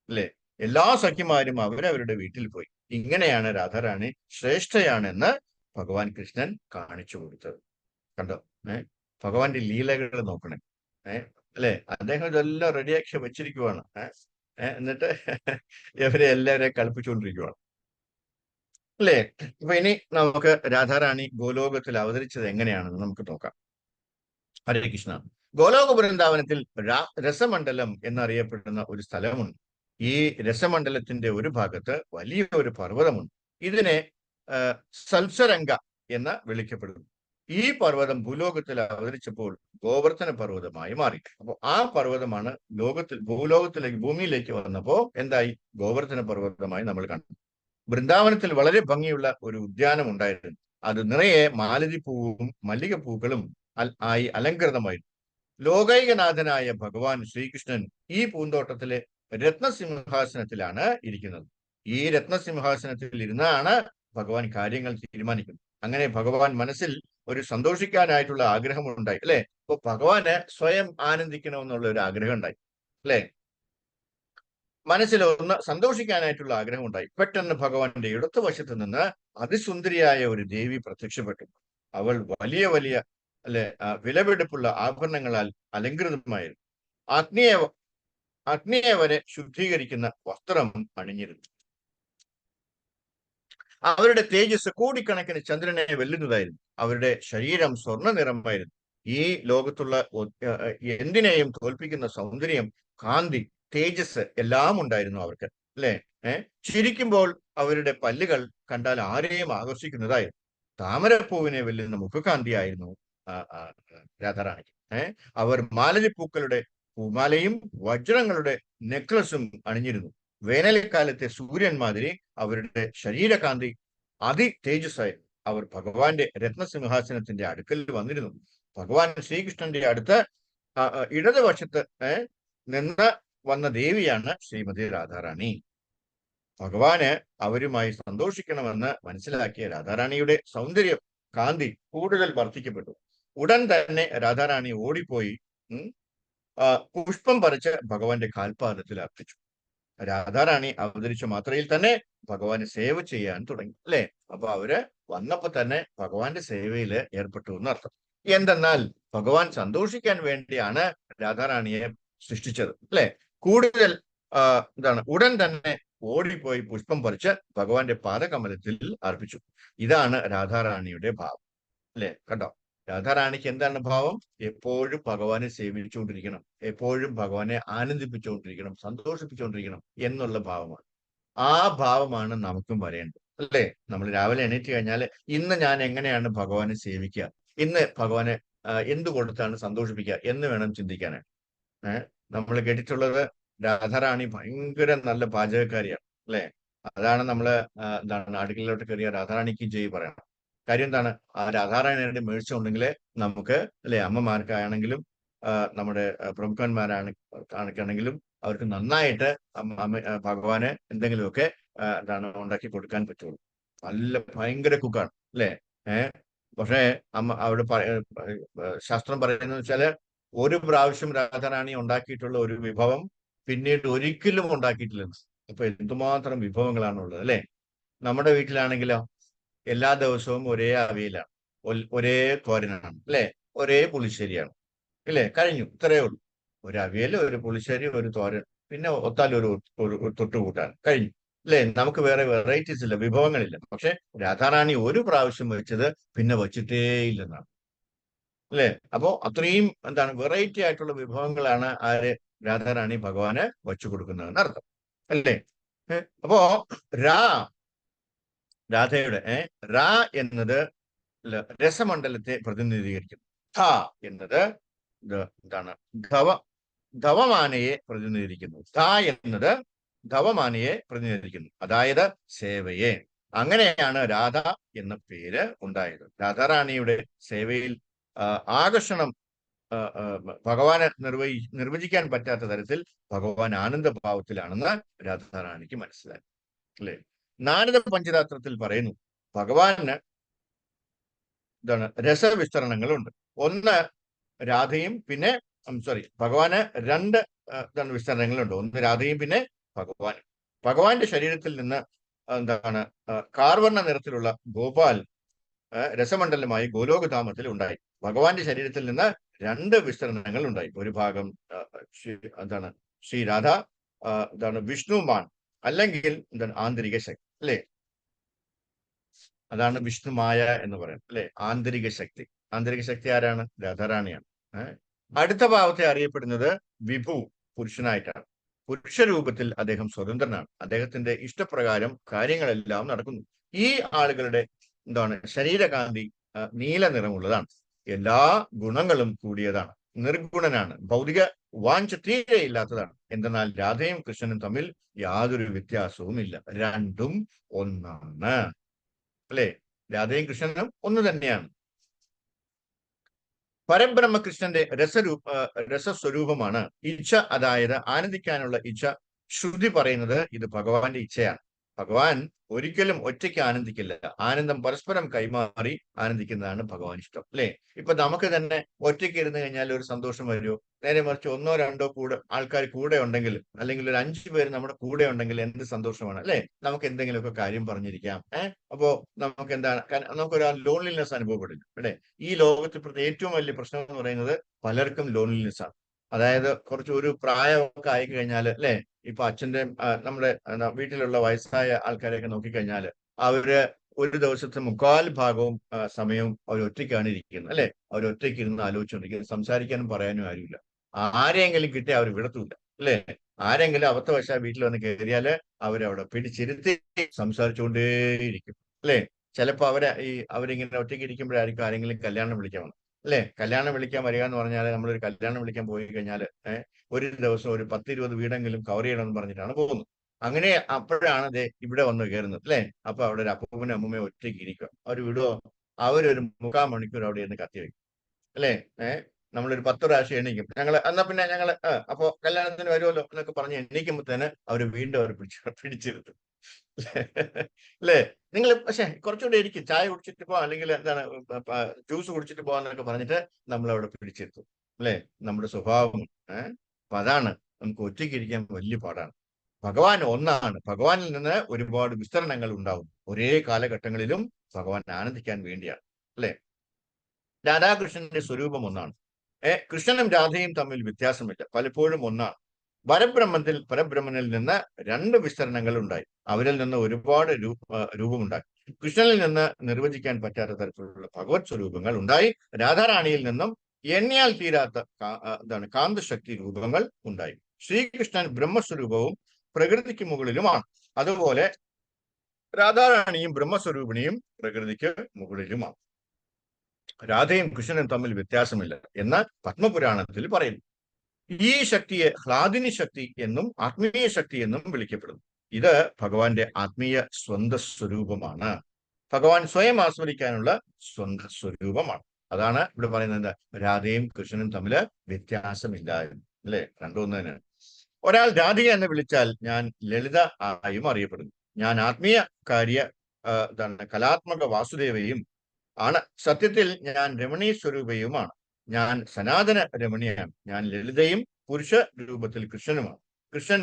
അല്ലെ, എല്ലാ സഖിമാരും അവരവരുടെ വീട്ടിൽ പോയി. ഇങ്ങനെയാണ് രാധാറാണി ശ്രേഷ്ഠയാണെന്ന് ഭഗവാൻ കൃഷ്ണൻ കാണിച്ചു കൊടുത്തത്. കണ്ടോ, ഭഗവാന്റെ ലീലകൾ നോക്കണേ. അല്ലെ, അദ്ദേഹം ഇതെല്ലാം റെഡിയാക്കി വെച്ചിരിക്കുവാണ്. എന്നിട്ട് ഇവരെ എല്ലാവരെയും കളിപ്പിച്ചുകൊണ്ടിരിക്കുവാണ്. അല്ലേ? അപ്പൊ ഇനി നമുക്ക് രാധാറാണി ഗോലോകത്തിൽ അവതരിച്ചത് എങ്ങനെയാണെന്ന് നമുക്ക് നോക്കാം. ഹരേ കൃഷ്ണ. ഗോലോക വൃന്ദാവനത്തിൽ രസമണ്ഡലം എന്നറിയപ്പെടുന്ന ഒരു സ്ഥലമുണ്ട്. ഈ രസമണ്ഡലത്തിന്റെ ഒരു ഭാഗത്ത് വലിയ ഒരു പർവ്വതമുണ്ട്. ഇതിനെ സൽസരംഗ എന്ന് വിളിക്കപ്പെടുന്നു. ഈ പർവ്വതം ഭൂലോകത്തിൽ അവതരിച്ചപ്പോൾ ഗോവർദ്ധന പർവ്വതമായി മാറി. അപ്പോൾ ആ പർവ്വതമാണ് ഭൂലോകത്തിലേക്ക് ഭൂമിയിലേക്ക് വന്നപ്പോ എന്തായി? ഗോവർദ്ധന പർവ്വതമായി നമ്മൾ കണ്ടു. വൃന്ദാവനത്തിൽ വളരെ ഭംഗിയുള്ള ഒരു ഉദ്യാനം ഉണ്ടായിരുന്നു. അത് നിറയെ മാലതിപ്പൂവും മല്ലികപ്പൂക്കളും ആയി അലങ്കൃതമായിരുന്നു. ലോകൈകനാഥനായ ഭഗവാൻ ശ്രീകൃഷ്ണൻ ഈ പൂന്തോട്ടത്തിലെ രത്നസിംഹാസനത്തിലാണ് ഇരിക്കുന്നത്. ഈ രത്നസിംഹാസനത്തിൽ ഇരുന്നാണ് ഭഗവാൻ കാര്യങ്ങൾ തീരുമാനിക്കുന്നത്. അങ്ങനെ ഭഗവാൻ മനസ്സിൽ ഒരു സന്തോഷിക്കാനായിട്ടുള്ള ആഗ്രഹം ഉണ്ടായി, അല്ലെ? അപ്പൊ ഭഗവാന് സ്വയം ആനന്ദിക്കണമെന്നുള്ള ഒരു ആഗ്രഹം ഉണ്ടായി, അല്ലെ? മനസ്സിൽ ഒന്ന് സന്തോഷിക്കാനായിട്ടുള്ള ആഗ്രഹം ഉണ്ടായി. പെട്ടെന്ന് ഭഗവാന്റെ ഇടതുവശത്ത് നിന്ന് അതിസുന്ദരിയായ ഒരു ദേവി പ്രത്യക്ഷപ്പെട്ടു. അവൾ വലിയ വലിയ അല്ലെ വിലപിടിപ്പുള്ള ആഭരണങ്ങളാൽ അലങ്കൃതമായിരുന്നു. അഗ്നിയെ അഗ്നിയെ വരെ ശുദ്ധീകരിക്കുന്ന വസ്ത്രം അണിഞ്ഞിരുന്നു. അവരുടെ തേജസ് കോടിക്കണക്കിന് ചന്ദ്രനെ വെല്ലുന്നതായിരുന്നു. അവരുടെ ശരീരം സ്വർണ്ണ നിറമായിരുന്നു. ഈ ലോകത്തുള്ള എന്തിനേയും തോൽപ്പിക്കുന്ന സൗന്ദര്യം, കാന്തി, തേജസ് എല്ലാം ഉണ്ടായിരുന്നു അവർക്ക്, അല്ലെ? ചിരിക്കുമ്പോൾ അവരുടെ പല്ലുകൾ കണ്ടാൽ ആരെയും ആകർഷിക്കുന്നതായിരുന്നു. താമരപ്പൂവിനെ വെല്ലുന്ന മുഖകാന്തിയായിരുന്നു രാധാറാണിക്ക്. അവർ മാലതിപ്പൂക്കളുടെ പൂമാലയും വജ്രങ്ങളുടെ നെക്ലസും അണിഞ്ഞിരുന്നു. വേനൽക്കാലത്തെ സൂര്യൻ മാതിരി അവരുടെ ശരീരകാന്തി അതി തേജസ്സായിരുന്നു. അവർ ഭഗവാന്റെ രത്നസിംഹാസനത്തിന്റെ അടുക്കൽ വന്നിരുന്നു. ഭഗവാൻ ശ്രീകൃഷ്ണന്റെ അടുത്ത് ഇടതുവശത്ത് നിന്ന് വന്ന ദേവിയാണ് ശ്രീമതി രാധാറാണി. ഭഗവാന് അവരുമായി സന്തോഷിക്കണമെന്ന് മനസ്സിലാക്കിയ രാധാറാണിയുടെ സൗന്ദര്യം, കാന്തി കൂടുതൽ വർദ്ധിക്കപ്പെട്ടു. ഉടൻ തന്നെ രാധാറാണി ഓടിപ്പോയി പുഷ്പം പറിച്ച് ഭഗവാന്റെ കാൽപാദത്തിൽ അർപ്പിച്ചു. രാധാറാണി അവതരിച്ച മാത്രയിൽ തന്നെ ഭഗവാന് സേവ ചെയ്യാൻ തുടങ്ങി, അല്ലെ? അപ്പൊ അവര് വന്നപ്പോ തന്നെ ഭഗവാന്റെ സേവയിൽ ഏർപ്പെട്ടു എന്നർത്ഥം. എന്തെന്നാൽ ഭഗവാൻ സന്തോഷിക്കാൻ വേണ്ടിയാണ് രാധാറാണിയെ സൃഷ്ടിച്ചത്, അല്ലെ? കൂടുതൽ ഉടൻ തന്നെ ഓടിപ്പോയി പുഷ്പം പറിച്ച് ഭഗവാന്റെ പാദകമലത്തിൽ അർപ്പിച്ചു. ഇതാണ് രാധാറാണിയുടെ ഭാവം, അല്ലെ? കണ്ടോ? രാധാറാണിക്ക് എന്താണ് ഭാവം? എപ്പോഴും ഭഗവാനെ സേവിച്ചുകൊണ്ടിരിക്കണം, എപ്പോഴും ഭഗവാനെ ആനന്ദിപ്പിച്ചുകൊണ്ടിരിക്കണം, സന്തോഷിപ്പിച്ചുകൊണ്ടിരിക്കണം എന്നുള്ള ഭാവമാണ്. ആ ഭാവമാണ് നമുക്കും വരേണ്ടത്, അല്ലേ? നമ്മൾ രാവിലെ എണീറ്റ് കഴിഞ്ഞാൽ ഇന്ന് ഞാൻ എങ്ങനെയാണ് ഭഗവാനെ സേവിക്കുക, ഇന്ന് ഭഗവാനെ എന്ത് കൊടുത്താണ് സന്തോഷിപ്പിക്കുക എന്ന് വേണം ചിന്തിക്കാനായിട്ട്. നമ്മൾ കേട്ടിട്ടുള്ളത് രാധാറാണി ഭയങ്കര നല്ല പാചകക്കാരിയാണ്, അല്ലെ? അതാണ് നമ്മള് അടുക്കളയിലോട്ട് കയറിയ രാധാറാണിക്ക് ജയ് പറയണം. കാര്യം എന്താണ്? ആ രാധാറാണിയുടെ മേഴ്ച ഉണ്ടെങ്കിൽ നമുക്ക്, അല്ലെ, അമ്മമാർക്കാണെങ്കിലും നമ്മുടെ പ്രമുഖന്മാരാണെങ്കിലും അവർക്ക് നന്നായിട്ട് ഭഗവാന് എന്തെങ്കിലുമൊക്കെ ഉണ്ടാക്കി കൊടുക്കാൻ പറ്റുള്ളൂ. നല്ല ഭയങ്കര കുക്കാണ്, അല്ലെ? പക്ഷേ അവിടെ ശാസ്ത്രം പറയുന്നത് വെച്ചാല് ഒരു പ്രാവശ്യം രാധാറാണി ഉണ്ടാക്കിയിട്ടുള്ള ഒരു വിഭവം പിന്നീട് ഒരിക്കലും ഉണ്ടാക്കിയിട്ടില്ലെന്ന്. അപ്പൊ എന്തുമാത്രം വിഭവങ്ങളാണുള്ളത്, അല്ലെ? നമ്മുടെ വീട്ടിലാണെങ്കിലോ എല്ലാ ദിവസവും ഒരേ അവിയലാണ്, ഒരേ തോരനാണ്, അല്ലെ? ഒരേ പുളിശ്ശേരിയാണ്, ഇല്ലേ? കഴിഞ്ഞു, ഇത്രയേ ഉള്ളൂ. ഒരു അവിയൽ, ഒരു പുളിശ്ശേരി, ഒരു തോരൻ, പിന്നെ ഒത്താൽ ഒരു തൊട്ടുകൂട്ടാൻ, കഴിഞ്ഞു, അല്ലെ? നമുക്ക് വേറെ വെറൈറ്റീസ് ഇല്ല, വിഭവങ്ങളില്ല. പക്ഷെ രാധാറാണി ഒരു പ്രാവശ്യം വെച്ചത് പിന്നെ വെച്ചിട്ടേ ഇല്ലെന്നാണ്, അല്ലെ? അപ്പോ അത്രയും വെറൈറ്റി ആയിട്ടുള്ള വിഭവങ്ങളാണ് രാധാറാണി ഭഗവാന് വച്ചു കൊടുക്കുന്നതെന്ന് അർത്ഥം, അല്ലേ? അപ്പോ രാധയുടെ രാ എന്നത് രസമണ്ഡലത്തെ പ്രതിനിധീകരിക്കുന്നു. ധ എന്നത് ധവമാനയെ പ്രതിനിധീകരിക്കുന്നു. ധ എന്നത് ധവമാനയെ പ്രതിനിധീകരിക്കുന്നു, അതായത് സേവയെ. അങ്ങനെയാണ് രാധ എന്ന പേര് ഉണ്ടായത്. രാധാറാണിയുടെ സേവയിൽ ആകർഷണം ഭഗവാനെ നിർവചിക്കാൻ പറ്റാത്ത തരത്തിൽ ഭഗവാൻ ആനന്ദഭാവത്തിലാണെന്ന് രാധാറാണിക്ക് മനസ്സിലായി, അല്ലെ? നാരദ പഞ്ചരാത്രത്തിൽ പറയുന്നു ഭഗവാന് രസവിസ്തരണങ്ങളുണ്ട്. ഒന്ന് രാധയും പിന്നെ ഭഗവാന് രണ്ട് വിസ്തരണങ്ങളുണ്ട്. ഒന്ന് രാധയും പിന്നെ ഭഗവാന്റെ ശരീരത്തിൽ നിന്ന് കാർവർണ്ണ നിറത്തിലുള്ള ഗോപാൽ രസമണ്ഡലമായി ഗോലോകധാമത്തിൽ ഉണ്ടായി. ഭഗവാന്റെ ശരീരത്തിൽ നിന്ന് രണ്ട് വിസ്തരണങ്ങൾ ഉണ്ടായി. ഒരു ഭാഗം ശ്രീ രാധ വിഷ്ണുമാൻ, അല്ലെങ്കിൽ ആന്തരിക ശക്തി, അല്ലെ? അതാണ് വിഷ്ണുമായ എന്ന് പറയുന്നത്, അല്ലെ? ആന്തരിക ശക്തി. ആന്തരിക ശക്തി ആരാണ്? രാധാറാണിയാണ്. അടുത്ത ഭാവത്തെ അറിയപ്പെടുന്നത് വിഭു, പുരുഷനായിട്ടാണ്. പുരുഷരൂപത്തിൽ അദ്ദേഹം സ്വതന്ത്രനാണ്. അദ്ദേഹത്തിന്റെ ഇഷ്ടപ്രകാരം കാര്യങ്ങളെല്ലാം നടക്കുന്നു. ഈ ആളുകളുടെ ശരീരകാന്തി നീല നിറമുള്ളതാണ്. എല്ലാ ഗുണങ്ങളും കൂടിയതാണ്. നിർഗുണനാണ്. ഭൗതിക വാഞ്ച തീരെ ഇല്ലാത്തതാണ്. എന്തെന്നാൽ രാധയും കൃഷ്ണനും തമ്മിൽ യാതൊരു വ്യത്യാസവും ഇല്ല. രണ്ടും ഒന്നാണ്. അല്ലെ? രാധയും കൃഷ്ണനും ഒന്ന് തന്നെയാണ്. പരബ്രഹ്മകൃഷ്ണന്റെ രസസ്വരൂപമാണ് ഇച്ഛ. അതായത് ആനന്ദിക്കാനുള്ള ഇച്ഛ. ശ്രുതി പറയുന്നത് ഇത് ഭഗവാന്റെ ഇച്ഛയാണ്. ഭഗവാൻ ഒരിക്കലും ഒറ്റയ്ക്ക് ആനന്ദിക്കില്ല. ആനന്ദം പരസ്പരം കൈമാറി ആനന്ദിക്കുന്നതാണ് ഭഗവാൻ ഇഷ്ടം. അല്ലെ? ഇപ്പൊ നമുക്ക് തന്നെ ഒറ്റയ്ക്ക് ഇരുന്ന് കഴിഞ്ഞാൽ ഒരു സന്തോഷം വരുമോ? നേരെ മറിച്ച് ഒന്നോ രണ്ടോ ആൾക്കാർ കൂടെ ഉണ്ടെങ്കിൽ, അല്ലെങ്കിൽ ഒരു 5 പേര് നമ്മുടെ കൂടെ ഉണ്ടെങ്കിൽ എന്ത് സന്തോഷമാണ്, അല്ലെ? നമുക്ക് എന്തെങ്കിലുമൊക്കെ കാര്യം പറഞ്ഞിരിക്കാം. അപ്പോ നമുക്ക് എന്താണ്, നമുക്കൊരു ലോൺലിനെസ് അനുഭവപ്പെടില്ല. അല്ലെ? ഈ ലോകത്തിൽ ഏറ്റവും വലിയ പ്രശ്നം എന്ന് പറയുന്നത് പലർക്കും ലോൺലിനെസ് ആണ്. അതായത് കുറച്ച് ഒരു പ്രായമൊക്കെ ആയി കഴിഞ്ഞാൽ, അല്ലെ? ഇപ്പൊ അച്ഛന്റെ നമ്മുടെ വീട്ടിലുള്ള വയസ്സായ ആൾക്കാരെയൊക്കെ നോക്കിക്കഴിഞ്ഞാൽ അവര് ഒരു ദിവസത്തെ 3/4 ഭാഗവും സമയവും അവർ ഒറ്റയ്ക്കാണ് ഇരിക്കുന്നത്. അല്ലെ? അവർ ഒറ്റയ്ക്ക് ഇരുന്ന് ആലോചിച്ചുകൊണ്ടിരിക്കുന്നത്. സംസാരിക്കാനും പറയാനും ആരുമില്ല. ആരെങ്കിലും കിട്ടിയാൽ അവർ വിടത്തൂല്ല. അല്ലെ? ആരെങ്കിലും അബദ്ധവശാൽ വീട്ടിൽ വന്ന് കയറിയാല് അവരവിടെ പിടിച്ചിരുത്തി സംസാരിച്ചുകൊണ്ടേയിരിക്കും. അല്ലെ? ചിലപ്പോ അവരിങ്ങനെ ഒറ്റയ്ക്ക് ഇരിക്കുമ്പോഴായിരിക്കും ആരെങ്കിലും കല്യാണം വിളിക്കാൻ വന്നത്. അല്ലെ? കല്യാണം വിളിക്കാൻ വരിക എന്ന് പറഞ്ഞാൽ നമ്മളൊരു കല്യാണം വിളിക്കാൻ പോയി കഴിഞ്ഞാൽ ഒരു ദിവസം ഒരു 10-20 വീടെങ്കിലും കവർ ചെയ്യണമെന്ന് പറഞ്ഞിട്ടാണ് പോകുന്നത്. അങ്ങനെ അപ്പോഴാണ് ഇവിടെ വന്ന് കയറുന്നത്. അല്ലെ? അപ്പൊ അവിടെ ഒരു അപ്പൂപ്പനും അമ്മൂമ്മയും ഒറ്റയ്ക്ക് ഇരിക്കുക. അവർ വിടുവോ? അവരൊരു 3/4 മണിക്കൂർ അവിടെ ഇരുന്ന് കത്തി വയ്ക്കും. അല്ലെ? നമ്മളൊരു 10 പ്രാവശ്യം എണീക്കും. എന്നാ പിന്നെ അപ്പൊ കല്യാണത്തിന് വരുമല്ലോ എന്നൊക്കെ പറഞ്ഞ് എണീക്കുമ്പോഴത്തേന് അവര് വീണ്ടും അവർ പിടിച്ചിരുത്തും. അല്ലേ? നിങ്ങൾ പക്ഷെ കുറച്ചുകൂടെ ഇരിക്കും, ചായ കുടിച്ചിട്ട് പോവാം, അല്ലെങ്കിൽ എന്താണ് ജ്യൂസ് കുടിച്ചിട്ട് പോവാന്നൊക്കെ പറഞ്ഞിട്ട് നമ്മളവിടെ പിടിച്ചിരുത്തും. അല്ലെ? നമ്മുടെ സ്വഭാവം. അപ്പൊ അതാണ്, നമുക്ക് ഒറ്റയ്ക്ക് ഇരിക്കാൻ വലിയ പാടാണ്. ഭഗവാൻ ഒന്നാണ്. ഭഗവാനിൽ നിന്ന് ഒരുപാട് വിസ്തരണങ്ങൾ ഉണ്ടാവും. ഒരേ കാലഘട്ടങ്ങളിലും ഭഗവാൻ ആനന്ദിക്കാൻ വേണ്ടിയാണ്. അല്ലെ? രാധാകൃഷ്ണന്റെ സ്വരൂപം ഒന്നാണ്. കൃഷ്ണനും രാധയും തമ്മിൽ വ്യത്യാസമില്ല. പലപ്പോഴും ഒന്നാണ്. പരബ്രഹ്മനിൽ നിന്ന് 2 വിസ്തരണങ്ങൾ ഉണ്ടായി. അവരിൽ നിന്ന് ഒരുപാട് രൂപമുണ്ടായി. കൃഷ്ണനിൽ നിന്ന് നിർവചിക്കാൻ പറ്റാത്ത തരത്തിലുള്ള ഭഗവത് സ്വരൂപങ്ങൾ ഉണ്ടായി. രാധാറാണിയിൽ നിന്നും എണ്ണിയാൽ തീരാത്ത കാന്തശക്തി രൂപങ്ങൾ ഉണ്ടായി. ശ്രീകൃഷ്ണൻ ബ്രഹ്മസ്വരൂപവും പ്രകൃതിക്ക് മുകളിലുമാണ്. അതുപോലെ രാധാറാണിയും ബ്രഹ്മസ്വരൂപിണിയും പ്രകൃതിക്ക് മുകളിലുമാണ്. രാധയും കൃഷ്ണനും തമ്മിൽ വ്യത്യാസമില്ല എന്ന് പത്മപുരാണത്തിൽ പറയുന്നു. ഈ ശക്തിയെ ഹ്ലാദിനി ശക്തി എന്നും ആത്മീയ ശക്തി എന്നും വിളിക്കപ്പെടുന്നു. ഇത് ഭഗവാന്റെ ആത്മീയ സ്വന്തം സ്വരൂപമാണ്. ഭഗവാൻ സ്വയം ആസ്വദിക്കാനുള്ള സ്വന്തം സ്വരൂപമാണ്. അതാണ് ഇവിടെ പറയുന്നത്. രാധയും കൃഷ്ണനും തമ്മിൽ വ്യത്യാസമില്ല. അല്ലെ? രണ്ടൊന്നു തന്നെയാണ്. ഒരാൾ രാധിക എന്ന് വിളിച്ചാൽ ഞാൻ ലളിത ആയും അറിയപ്പെടുന്നു. ഞാൻ ആത്മീയ കലാത്മക വാസുദേവയും ആണ്. സത്യത്തിൽ ഞാൻ രമണീ സ്വരൂപയുമാണ്. ഞാൻ സനാതന രമണിയാണ്. ഞാൻ ലളിതയും പുരുഷ രൂപത്തിൽ കൃഷ്ണനുമാണ്. കൃഷ്ണൻ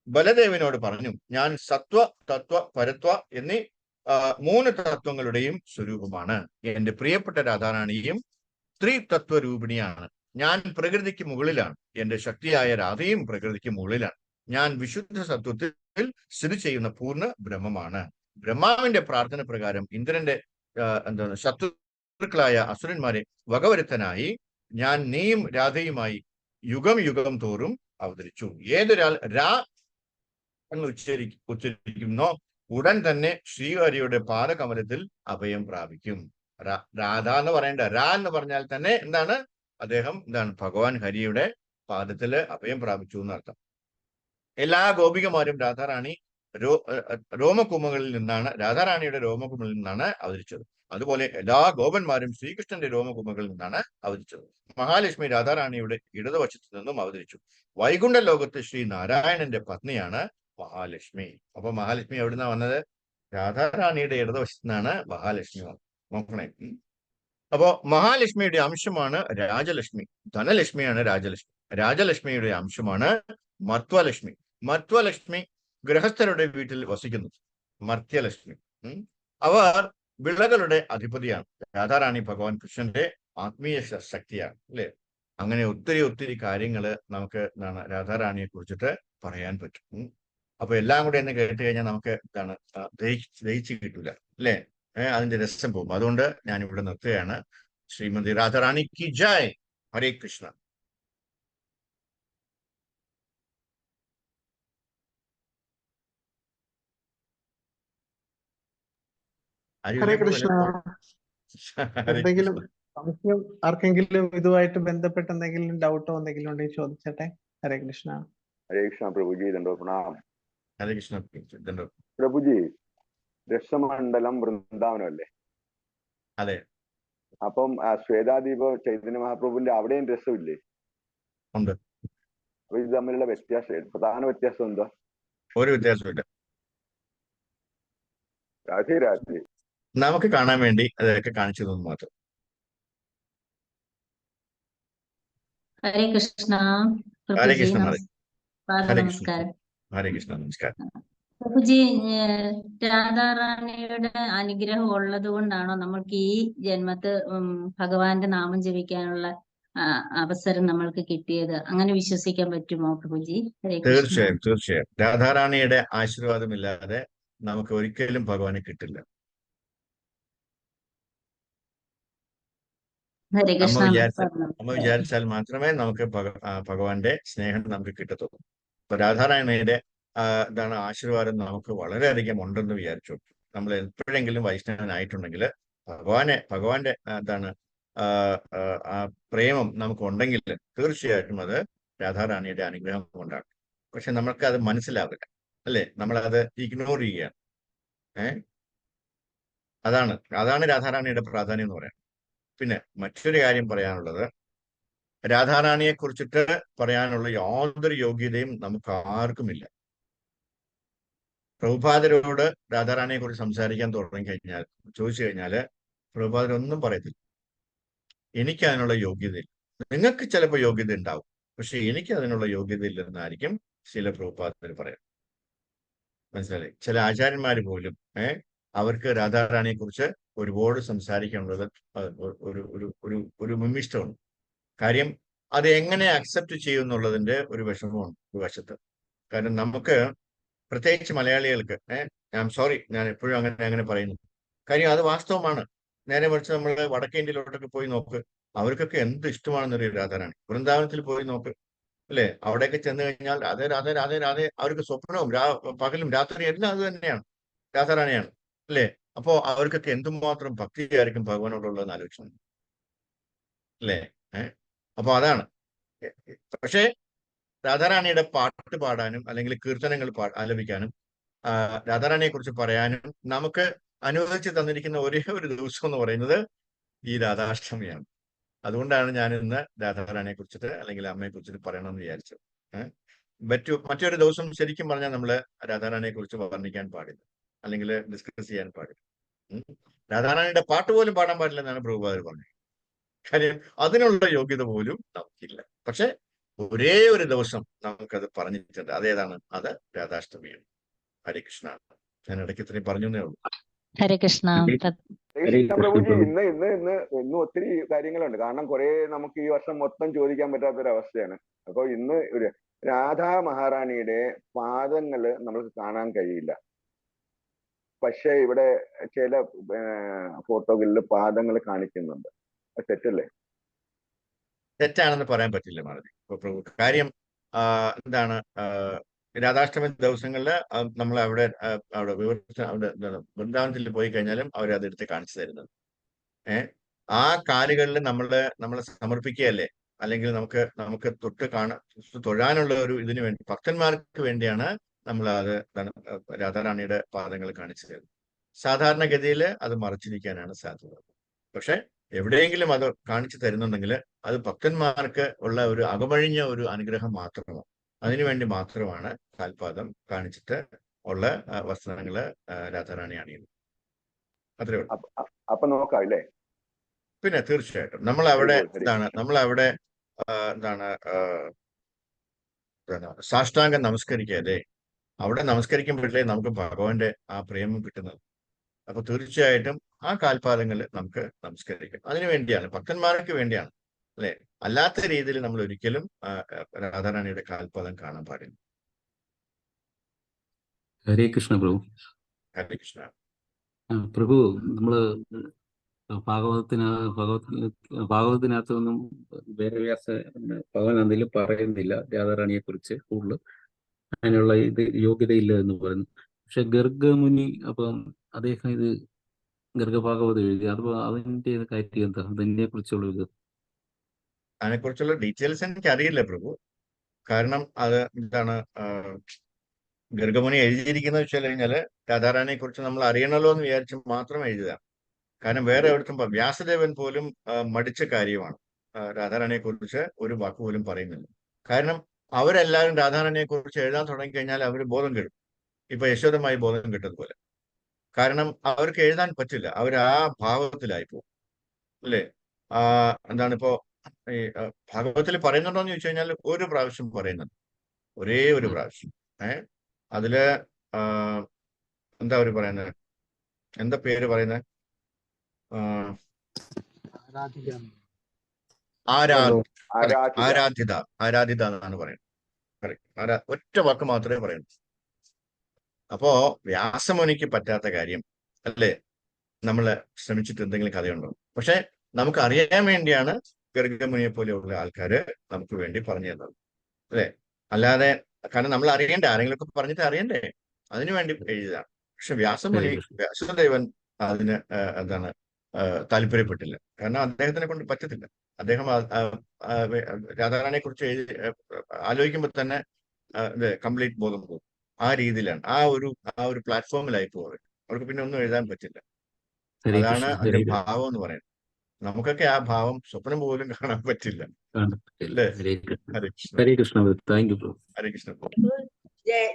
ബലദേവനോട് പറഞ്ഞു, ഞാൻ സത്വ, തത്വ, പരത്വ എന്നീ 3 തത്വങ്ങളുടെയും സ്വരൂപമാണ്. എന്റെ പ്രിയപ്പെട്ട രാധാറാണിയും ത്രിതത്വരൂപിണിയാണ്. ഞാൻ പ്രകൃതിക്ക് മുകളിലാണ്. എന്റെ ശക്തിയായ രാധയും പ്രകൃതിക്ക് മുകളിലാണ്. ഞാൻ വിശുദ്ധ സത്വത്തിൽ സ്ഥിതി ചെയ്യുന്ന പൂർണ്ണ ബ്രഹ്മമാണ്. ബ്രഹ്മാവിന്റെ പ്രാർത്ഥന പ്രകാരം ഇന്ദ്രന്റെ ശത്രുക്കളായ അസുരന്മാരെ വകവരുത്തനായി ഞാൻ നീയും രാധയുമായി യുഗം യുഗം തോറും അവതരിച്ചു. ഏതൊരാൾ രാ എന്ന് ഉച്ചരിക്കുന്നോ ഉടൻ തന്നെ ശ്രീഹരിയുടെ പാദകമലത്തിൽ അഭയം പ്രാപിക്കും. രാധ എന്ന് പറയേണ്ട, രാ എന്ന് പറഞ്ഞാൽ തന്നെ എന്താണ്? അദ്ദേഹം ഭഗവാൻ ഹരിയുടെ പാദത്തില് അഭയം പ്രാപിച്ചു എന്നർത്ഥം. എല്ലാ ഗോപികമാരും രാധാറാണിയുടെ രോമകുമകളിൽ നിന്നാണ് അവതരിച്ചത്. അതുപോലെ എല്ലാ ഗോപന്മാരും ശ്രീകൃഷ്ണന്റെ രോമകുമകളിൽ നിന്നാണ് അവതരിച്ചത്. മഹാലക്ഷ്മി രാധാറാണിയുടെ ഇടതുവശത്ത് നിന്നും അവതരിച്ചു. വൈകുണ്ഠ ലോകത്ത് ശ്രീ നാരായണന്റെ പത്നിയാണ് മഹാലക്ഷ്മി. അപ്പൊ മഹാലക്ഷ്മി എവിടുന്നാ വന്നത്? രാധാറാണിയുടെ ഇടതുവശത്ത് നിന്നാണ് മഹാലക്ഷ്മി വന്നത്. നോക്കണേ. അപ്പോ മഹാലക്ഷ്മിയുടെ അംശമാണ് രാജലക്ഷ്മി. ധനലക്ഷ്മിയാണ് രാജലക്ഷ്മി. രാജലക്ഷ്മിയുടെ അംശമാണ് മർത്വലക്ഷ്മി. മർത്വലക്ഷ്മി ഗൃഹസ്ഥരുടെ വീട്ടിൽ വസിക്കുന്നു. മർത്യലക്ഷ്മി അവർ വിളകളുടെ അധിപതിയാണ്. രാധാറാണി ഭഗവാൻ കൃഷ്ണന്റെ ആത്മീയ ശക്തിയാണ്. അല്ലെ? അങ്ങനെ ഒത്തിരി ഒത്തിരി കാര്യങ്ങള് നമുക്ക് രാധാറാണിയെ കുറിച്ചിട്ട് പറയാൻ പറ്റും. അപ്പൊ എല്ലാം കൂടെ എന്ന് കേട്ട് കഴിഞ്ഞാൽ നമുക്ക് ദഹിച്ചു കിട്ടൂല. അല്ലെ? അതിന്റെ രസം പോകും. അതുകൊണ്ട് ഞാൻ ഇവിടെ നിർത്തുകയാണ്. ശ്രീമതി രാധാറാണി കി ജയ്. ഹരേ കൃഷ്ണ. ഹരേ കൃഷ്ണ. ഹരേ എന്തെങ്കിലും കൃഷ്ണ. സംശയം ആർക്കെങ്കിലും ഇതുമായിട്ട് ബന്ധപ്പെട്ട് എന്തെങ്കിലും ഡൗട്ടോ എന്തെങ്കിലും ഉണ്ടെങ്കിൽ ചോദിച്ചട്ടെ. ഹരേ കൃഷ്ണ. हरे कृष्णा प्रभु जी दंडोत प्रणाम। ഹരേ കൃഷ്ണ. ഇതുണ്ടോ? प्रभु जी രസമണ്ഡലം വൃന്ദാവനം അല്ലേ? അതെ, അപ്പം ശ്വേതാദീപ ചൈതന്യ മഹാപ്രഭുവിന്റെ അവിടെയും രസമില്ലേ? ഉണ്ട്. അപ്പൊ ഇത് തമ്മിലുള്ള വ്യത്യാസം, പ്രധാന വ്യത്യാസം എന്താ? ഒരു വ്യത്യാസമില്ല. രാധേ രാധേ. നമുക്ക് കാണാൻ വേണ്ടി അതൊക്കെ കാണിച്ചു തന്നു മാത്രം. ഹരേ കൃഷ്ണ. ഹരേ പ്രഭുജി കൃഷ്ണ മാറി. ഹരേ കൃഷ്ണ. നമസ്കാരം. ഹരേ കൃഷ്ണ. നമസ്കാരം. പ്രഭുജി, രാധാറാണിയുടെ അനുഗ്രഹം ഉള്ളത് കൊണ്ടാണോ നമ്മൾക്ക് ഈ ജന്മത്ത് ഭഗവാന്റെ നാമം ജപിക്കാനുള്ള അവസരം നമ്മൾക്ക് കിട്ടിയത്? അങ്ങനെ വിശ്വസിക്കാൻ പറ്റുമോ പ്രഭുജി? ഹരേ കൃഷ്ണ. തീർച്ചയായും, തീർച്ചയായും. രാധാറാണിയുടെ ആശീർവാദമില്ലാതെ നമുക്ക് ഒരിക്കലും ഭഗവാനെ കിട്ടില്ല. ഹരേ കൃഷ്ണ. അമ്മ വിചാരിച്ചാൽ മാത്രമേ നമുക്ക് ഭഗവാന്റെ സ്നേഹം നമുക്ക് കിട്ടത്തുള്ളൂ. അപ്പൊ രാധാറാണിയുടെ എന്താണ് ആശീർവാദം നമുക്ക് വളരെയധികം ഉണ്ടെന്ന് വിചാരിച്ചു. നമ്മൾ എപ്പോഴെങ്കിലും വൈഷ്ണവനായിട്ടുണ്ടെങ്കിൽ ഭഗവാന്റെ എന്താണ് ആ പ്രേമം നമുക്ക് ഉണ്ടെങ്കിൽ തീർച്ചയായിട്ടും അത് രാധാറാണിയുടെ അനുഗ്രഹം കൊണ്ടാണ്. പക്ഷെ നമ്മൾക്ക് അത് മനസ്സിലാവില്ല, അല്ലേ? നമ്മളത് ഇഗ്നോർ ചെയ്യുകയാണ്. അതാണ് രാധാറാണിയുടെ പ്രാധാന്യം എന്ന് പറയുന്നത്. പിന്നെ മറ്റൊരു കാര്യം പറയാനുള്ളത്, രാധാറാണിയെ കുറിച്ചിട്ട് പറയാനുള്ള യാതൊരു യോഗ്യതയും നമുക്ക് ആർക്കുമില്ല. പ്രഭുപാദരോട് രാധാറാണിയെ കുറിച്ച് സംസാരിക്കാൻ ചോദിച്ചു കഴിഞ്ഞാല് പ്രഭുപാദരൊന്നും പറയത്തില്ല. എനിക്ക് അതിനുള്ള യോഗ്യതയില്ല. നിങ്ങൾക്ക് ചിലപ്പോൾ യോഗ്യത ഉണ്ടാവും, പക്ഷെ എനിക്ക് അതിനുള്ള യോഗ്യത ഇല്ലെന്നായിരിക്കും ചില പ്രഭുപാദർ പറയാം. മനസ്സിലായി? ചില ആചാര്യന്മാർ പോലും അവർക്ക് രാധാറാണിയെ കുറിച്ച് ഒരുപാട് സംസാരിക്കാനുള്ളത് ഒരു മിമിഷ്ടമാണ്. കാര്യം അത് എങ്ങനെ അക്സെപ്റ്റ് ചെയ്യും എന്നുള്ളതിന്റെ ഒരു വിഷമമാണ് ഒരു വശത്ത്. കാരണം നമുക്ക്, പ്രത്യേകിച്ച് മലയാളികൾക്ക്, ഞാൻ എപ്പോഴും അങ്ങനെ പറയുന്നു. കാര്യം അത് വാസ്തവമാണ്. നേരെ മറിച്ച് നമ്മൾ വടക്കേ ഇന്ത്യയിലോട്ടൊക്കെ പോയി നോക്ക്, അവർക്കൊക്കെ എന്ത് ഇഷ്ടമാണെന്നറിയാം രാധാറാണി. വൃന്ദാവനത്തിൽ പോയി നോക്ക്, അല്ലെ? അവിടെയൊക്കെ ചെന്ന് കഴിഞ്ഞാൽ രാധേ രാധേ രാധേ രാധേ, അവർക്ക് സ്വപ്നവും പകലും രാത്രിയും എല്ലാം അത് തന്നെയാണ്, രാധാറാണിയാണ്, അല്ലേ? അപ്പോ അവർക്കൊക്കെ എന്തുമാത്രം ഭക്തിയായിരിക്കും ഭഗവാനോടുള്ളതെന്ന് ആലോചിച്ചു, അല്ലേ? അപ്പൊ അതാണ്. പക്ഷേ രാധാറാണിയുടെ പാട്ട് പാടാനും അല്ലെങ്കിൽ കീർത്തനങ്ങൾ ആലപിക്കാനും രാധാറാണിയെ കുറിച്ച് പറയാനും നമുക്ക് അനുവദിച്ച് തന്നിരിക്കുന്ന ഒരേ ഒരു ദിവസം എന്ന് പറയുന്നത് ഈ രാധാഷ്ടമിയാണ്. അതുകൊണ്ടാണ് ഞാൻ ഇന്ന് രാധാറാണിയെ കുറിച്ചിട്ട് അല്ലെങ്കിൽ അമ്മയെ കുറിച്ചിട്ട് പറയണമെന്ന് വിചാരിച്ചത്. മറ്റൊരു ദിവസം ശരിക്കും പറഞ്ഞാൽ നമ്മള് രാധാറാണിയെ കുറിച്ച് വർണ്ണിക്കാൻ പാടില്ല, അല്ലെങ്കിൽ ഡിസ്കസ് ചെയ്യാൻ പാടില്ല. രാധാറാണിയുടെ പാട്ട് പോലും പാടാൻ പാടില്ല എന്നാണ് പ്രഭുപാദർ പറഞ്ഞത്. കാര്യം അതിനുള്ള യോഗ്യത പോലും നമുക്കില്ല. പക്ഷെ ഒരേ ഒരു ദിവസം നമുക്കത് പറഞ്ഞിട്ടുണ്ട്. അതേതാണ്? അത് രാധാഷ്ടമിയാണ്. ഹരേ കൃഷ്ണ. ഞാൻ ഇടയ്ക്ക് ഇത്രയും പറഞ്ഞു എന്നേ ഉള്ളൂ. ഹരേ കൃഷ്ണ. പ്രഭുജി, ഇന്ന് ഒത്തിരി കാര്യങ്ങളുണ്ട്. കാരണം കുറെ നമുക്ക് ഈ വർഷം മൊത്തം ചോദിക്കാൻ പറ്റാത്തൊരവസ്ഥയാണ്. അപ്പൊ ഇന്ന് രാധാ മഹാറാണിയുടെ പാദങ്ങള് നമ്മൾക്ക് കാണാൻ കഴിയില്ല. പക്ഷെ ഇവിടെ ചില ഫോട്ടോകളിൽ പാദങ്ങൾ കാണിക്കുന്നുണ്ട്. തെറ്റല്ലേ? തെറ്റാണെന്ന് പറയാൻ പറ്റില്ല മാധവി. കാര്യം എന്താണ്, രാധാഷ്ടമി ദിവസങ്ങളിൽ നമ്മൾ അവിടെ വൃന്ദാവനത്തിൽ പോയി കഴിഞ്ഞാലും അവരതെടുത്ത് കാണിച്ചു തരുന്നത്. ആ കാലുകളിൽ നമ്മളെ സമർപ്പിക്കുകയല്ലേ, അല്ലെങ്കിൽ നമുക്ക് തൊഴാനുള്ള ഒരു ഇതിനു വേണ്ടി, ഭക്തന്മാർക്ക് വേണ്ടിയാണ് നമ്മൾ അത് രാധാറാണിയുടെ പാദങ്ങൾ കാണിച്ചു തരുന്നത്. സാധാരണഗതിയിൽ അത് മറച്ചിരിക്കാനാണ് സാധ്യത. പക്ഷെ എവിടെയെങ്കിലും അത് കാണിച്ചു തരുന്നുണ്ടെങ്കിൽ അത് ഭക്തന്മാർക്ക് ഉള്ള ഒരു അകമഴിഞ്ഞ ഒരു അനുഗ്രഹം മാത്രമാണ്. അതിനുവേണ്ടി മാത്രമാണ് കാൽപാദം കാണിച്ചിട്ട് ഉള്ള വസ്ത്രങ്ങള് രാധാറാണി അണിയുന്നത്. അത്രേ ഉള്ളൂ. അപ്പൊ നോക്കാം അല്ലേ? പിന്നെ തീർച്ചയായിട്ടും നമ്മളവിടെ സാഷ്ടാംഗം നമസ്കരിക്കല്ലേ? അവിടെ നമസ്കരിക്കുമ്പോഴേ നമുക്ക് ഭഗവാന്റെ ആ പ്രേമം കിട്ടുന്നത്. അപ്പൊ തീർച്ചയായിട്ടും ആ കാൽപാദങ്ങൾ നമുക്ക് നമസ്കരിക്കാം. അതിനു വേണ്ടിയാണ്, ഭക്തന്മാർക്ക് വേണ്ടിയാണ്, അല്ലെ? അല്ലാത്ത രീതിയിൽ നമ്മൾ ഒരിക്കലും രാധാറാണിയുടെ കാൽപാദം കാണാൻ പാടില്ല. ഹരേ കൃഷ്ണ പ്രഭു. ഹരേ കൃഷ്ണ. പ്രഭു, നമ്മള് ഭാഗവതത്തിനകത്തൊന്നും വേദവ്യാസ ഭഗവാൻ എന്തെങ്കിലും പറയുന്നില്ല രാധാറാണിയെ കുറിച്ച് കൂടുതൽ. അതിനുള്ള യോഗ്യതയില്ല എന്ന് പറയുന്നു. പക്ഷെ ഗർഗമുനി, അപ്പം അദ്ദേഹം ഇത് ഗർഗഭാഗവതം എഴുതി. അതിന്റെ കാര്യം എന്താ? അതിനെ കുറിച്ചുള്ള ഇത് അതിനെക്കുറിച്ചുള്ള ഡീറ്റെയിൽസ് എനിക്ക് അറിയില്ല പ്രഭു. കാരണം അത് എന്താണ് ഗർഗമുനി എഴുതിയിരിക്കുന്നത് വെച്ചാൽ കഴിഞ്ഞാല് രാധാറാണിയെ കുറിച്ച് നമ്മൾ അറിയണമല്ലോ എന്ന് വിചാരിച്ച് മാത്രം എഴുതുക. കാരണം വേറെ എവിടത്തും വ്യാസദേവൻ പോലും മടിച്ച കാര്യമാണ് രാധാറാണിയെ കുറിച്ച് ഒരു വാക്ക് പോലും പറയുന്നില്ല. കാരണം അവരെല്ലാവരും രാധാറാണിയെ കുറിച്ച് എഴുതാൻ തുടങ്ങിക്കഴിഞ്ഞാൽ അവർ ബോധം കെടും. ഇപ്പൊ യശോദമായി ബോധം കിട്ടതുപോലെ. കാരണം അവർക്ക് എഴുതാൻ പറ്റില്ല, അവർ ആ ഭാവത്തിലായി പോകും അല്ലേ. എന്താണ് ഇപ്പോ ഈ ഭാഗവത്തിൽ പറയുന്നുണ്ടോ എന്ന് ചോദിച്ചു കഴിഞ്ഞാൽ ഒരു പ്രാവശ്യം പറയുന്നുണ്ട്, ഒരേ ഒരു പ്രാവശ്യം. അതില് എന്താ അവര് പറയുന്നത്, എന്താ പേര് പറയുന്നത്, ആരാധിത എന്നാണ് പറയുന്നത്. ഒറ്റ വാക്ക് മാത്രമേ പറയുന്നു. അപ്പോ വ്യാസമുനിക്ക് പറ്റാത്ത കാര്യം അല്ലേ നമ്മൾ ശ്രമിച്ചിട്ട് എന്തെങ്കിലും കഥയുണ്ടോ? പക്ഷെ നമുക്ക് അറിയാൻ വേണ്ടിയാണ് ഗർഗമുനിയെ പോലെയുള്ള ആൾക്കാര് നമുക്ക് വേണ്ടി പറഞ്ഞു തന്നത് അല്ലെ. അല്ലാതെ കാരണം നമ്മൾ അറിയണ്ടേ, ആരെങ്കിലും ഒക്കെ പറഞ്ഞിട്ട് അറിയണ്ടേ, അതിനു വേണ്ടി എഴുതിയതാണ്. പക്ഷെ വ്യാസദേവൻ അതിന് എന്താണ് താല്പര്യപ്പെട്ടില്ല. കാരണം അദ്ദേഹത്തിനെ കൊണ്ട് പറ്റത്തില്ല. അദ്ദേഹം രാധാറാണിയെ കുറിച്ച് ആലോചിക്കുമ്പോൾ തന്നെ കംപ്ലീറ്റ് ബോധം പോകും. ആ രീതിയിലാണ്, ആ ഒരു പ്ലാറ്റ്ഫോമിലായി പോകുന്നത്. അവർക്ക് പിന്നെ ഒന്നും എഴുതാൻ പറ്റില്ല. അതാണ് അതിന്റെ ഭാവം എന്ന് പറയുന്നത്. നമുക്കൊക്കെ ആ ഭാവം സ്വപ്നം പോലും കാണാൻ പറ്റില്ല. ഹരേ കൃഷ്ണ. Thank you. ഹരേ കൃഷ്ണ.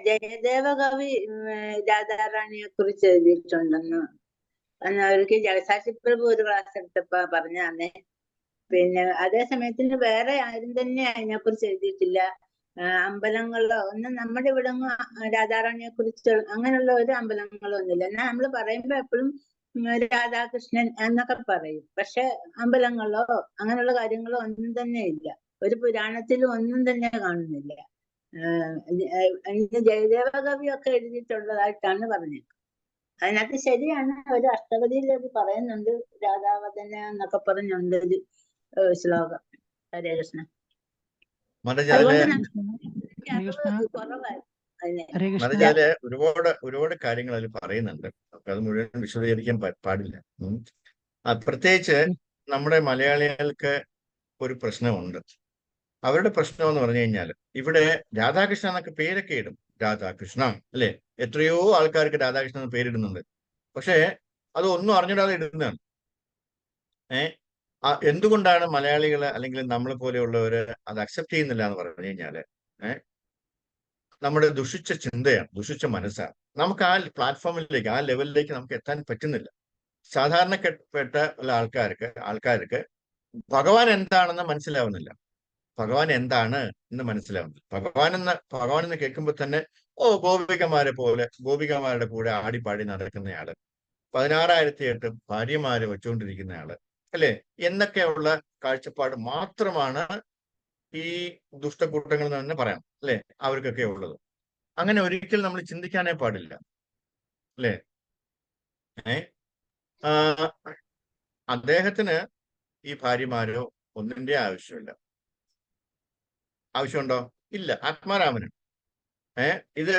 ജയദേവ കവി രാധാറാണിയെ കുറിച്ച് എഴുതിയിട്ടുണ്ടെന്ന് അവർക്ക് ജഗസാക്ഷി പ്രഭു ഒരു ക്ലാസ് എടുത്തപ്പോ പറഞ്ഞാന്നേ. പിന്നെ അതേ സമയത്തിന് വേറെ ആരും തന്നെ അതിനെക്കുറിച്ച് എഴുതിയിട്ടില്ല. അമ്പലങ്ങളിലോ ഒന്നും നമ്മുടെ ഇവിടെ രാധാറാണിയെ കുറിച്ച് അങ്ങനെയുള്ള ഒരു അമ്പലങ്ങളോ ഒന്നുമില്ല. എന്നാൽ നമ്മൾ പറയുമ്പോ എപ്പോഴും രാധാകൃഷ്ണൻ എന്നൊക്കെ പറയും. പക്ഷെ അമ്പലങ്ങളോ അങ്ങനെയുള്ള കാര്യങ്ങളോ ഒന്നും തന്നെ ഇല്ല. ഒരു പുരാണത്തിലും ഒന്നും തന്നെ കാണുന്നില്ല. ജയദേവ കവിയൊക്കെ എഴുതിയിട്ടുള്ളതായിട്ടാണ് പറഞ്ഞത്. അതിനകത്ത് ശരിയാണ്, ഒരു അഷ്ടപതിയിൽ അത് പറയുന്നുണ്ട്, രാധാവദന എന്നൊക്കെ പറഞ്ഞുണ്ട് ഒരു ശ്ലോകം. ഹരേ കൃഷ്ണ. മതജാല് ഒരുപാട് കാര്യങ്ങൾ അതിൽ പറയുന്നുണ്ട്. അത് മുഴുവൻ വിശദീകരിക്കാൻ പാടില്ല. പ്രത്യേകിച്ച് നമ്മുടെ മലയാളികൾക്ക് ഒരു പ്രശ്നമുണ്ട്. അവരുടെ പ്രശ്നം എന്ന് പറഞ്ഞു കഴിഞ്ഞാൽ ഇവിടെ രാധാകൃഷ്ണ എന്നൊക്കെ പേരൊക്കെ ഇടും. രാധാകൃഷ്ണ അല്ലെ, എത്രയോ ആൾക്കാർക്ക് രാധാകൃഷ്ണൻ എന്ന് പേരിടുന്നുണ്ട്. പക്ഷെ അത് ഒന്നും അറിഞ്ഞിടാതെ ഇടുന്നതാണ്. എന്തുകൊണ്ടാണ് മലയാളികൾ അല്ലെങ്കിൽ നമ്മളെ പോലെയുള്ളവര് അത് അക്സെപ്റ്റ് ചെയ്യുന്നില്ല എന്ന് പറഞ്ഞു കഴിഞ്ഞാല് നമ്മുടെ ദുഷിച്ച ചിന്തയാണ്, ദുഷിച്ച മനസ്സാണ്. നമുക്ക് ആ പ്ലാറ്റ്ഫോമിലേക്ക്, ആ ലെവലിലേക്ക് നമുക്ക് എത്താൻ പറ്റുന്നില്ല. സാധാരണപ്പെട്ട ഉള്ള ആൾക്കാർക്ക് ഭഗവാൻ എന്താണെന്ന് മനസ്സിലാവുന്നില്ല. ഭഗവാൻ എന്താണ് എന്ന് മനസ്സിലാവുന്നില്ല. ഭഗവാൻ എന്ന് കേൾക്കുമ്പോൾ തന്നെ ഗോപികമാരുടെ കൂടെ ആടിപ്പാടി നടക്കുന്നയാള്, 16,008 ഭാര്യമാരെ വെച്ചുകൊണ്ടിരിക്കുന്നയാള് അല്ലെ എന്നൊക്കെയുള്ള കാഴ്ചപ്പാട് മാത്രമാണ് ഈ ദുഷ്ടക്കൂട്ടങ്ങൾ എന്ന് തന്നെ പറയാം അല്ലെ അവർക്കൊക്കെ ഉള്ളത്. അങ്ങനെ ഒരിക്കലും നമ്മൾ ചിന്തിക്കാനേ പാടില്ല അല്ലെ. അദ്ദേഹത്തിന് ഈ ഭാര്യമാരോ ഒന്നിന്റെ ആവശ്യമില്ല. ആവശ്യമുണ്ടോ? ഇല്ല. ആത്മാരാമന് ഇത്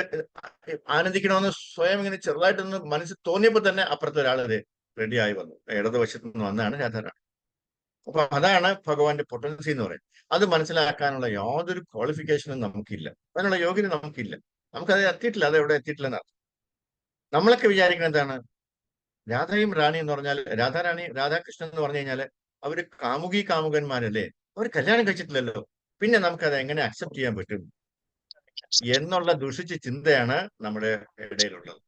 ആനന്ദിക്കണമെന്ന് സ്വയം ഇങ്ങനെ ചെറുതായിട്ടൊന്ന് മനസ്സിൽ തോന്നിയപ്പോ തന്നെ അപ്പുറത്തെ ഒരാളത് റെഡിയായി വന്നു. ഇടതുവശത്ത് നിന്ന് വന്നാണ് രാധാറാണി. അപ്പൊ അതാണ് ഭഗവാന്റെ പൊട്ടൻസി എന്ന് പറയുന്നത്. അത് മനസ്സിലാക്കാനുള്ള യാതൊരു ക്വാളിഫിക്കേഷനും നമുക്കില്ല, അതിനുള്ള യോഗ്യത നമുക്കില്ല. നമുക്കത് എത്തിയിട്ടില്ല, അത് എവിടെ എത്തിയിട്ടില്ല എന്നാണ് നമ്മളൊക്കെ വിചാരിക്കുന്നത്. എന്താണ് രാധയും റാണി എന്ന് പറഞ്ഞാൽ, രാധാകൃഷ്ണൻ എന്ന് പറഞ്ഞു കഴിഞ്ഞാല് അവര് കാമുകന്മാരല്ലേ, അവർ കല്യാണം കഴിച്ചിട്ടില്ലല്ലോ, പിന്നെ നമുക്കത് എങ്ങനെ അക്സെപ്റ്റ് ചെയ്യാൻ പറ്റും എന്നുള്ള ദുഷിച്ച ചിന്തയാണ് നമ്മുടെ ഇടയിലുള്ളത്.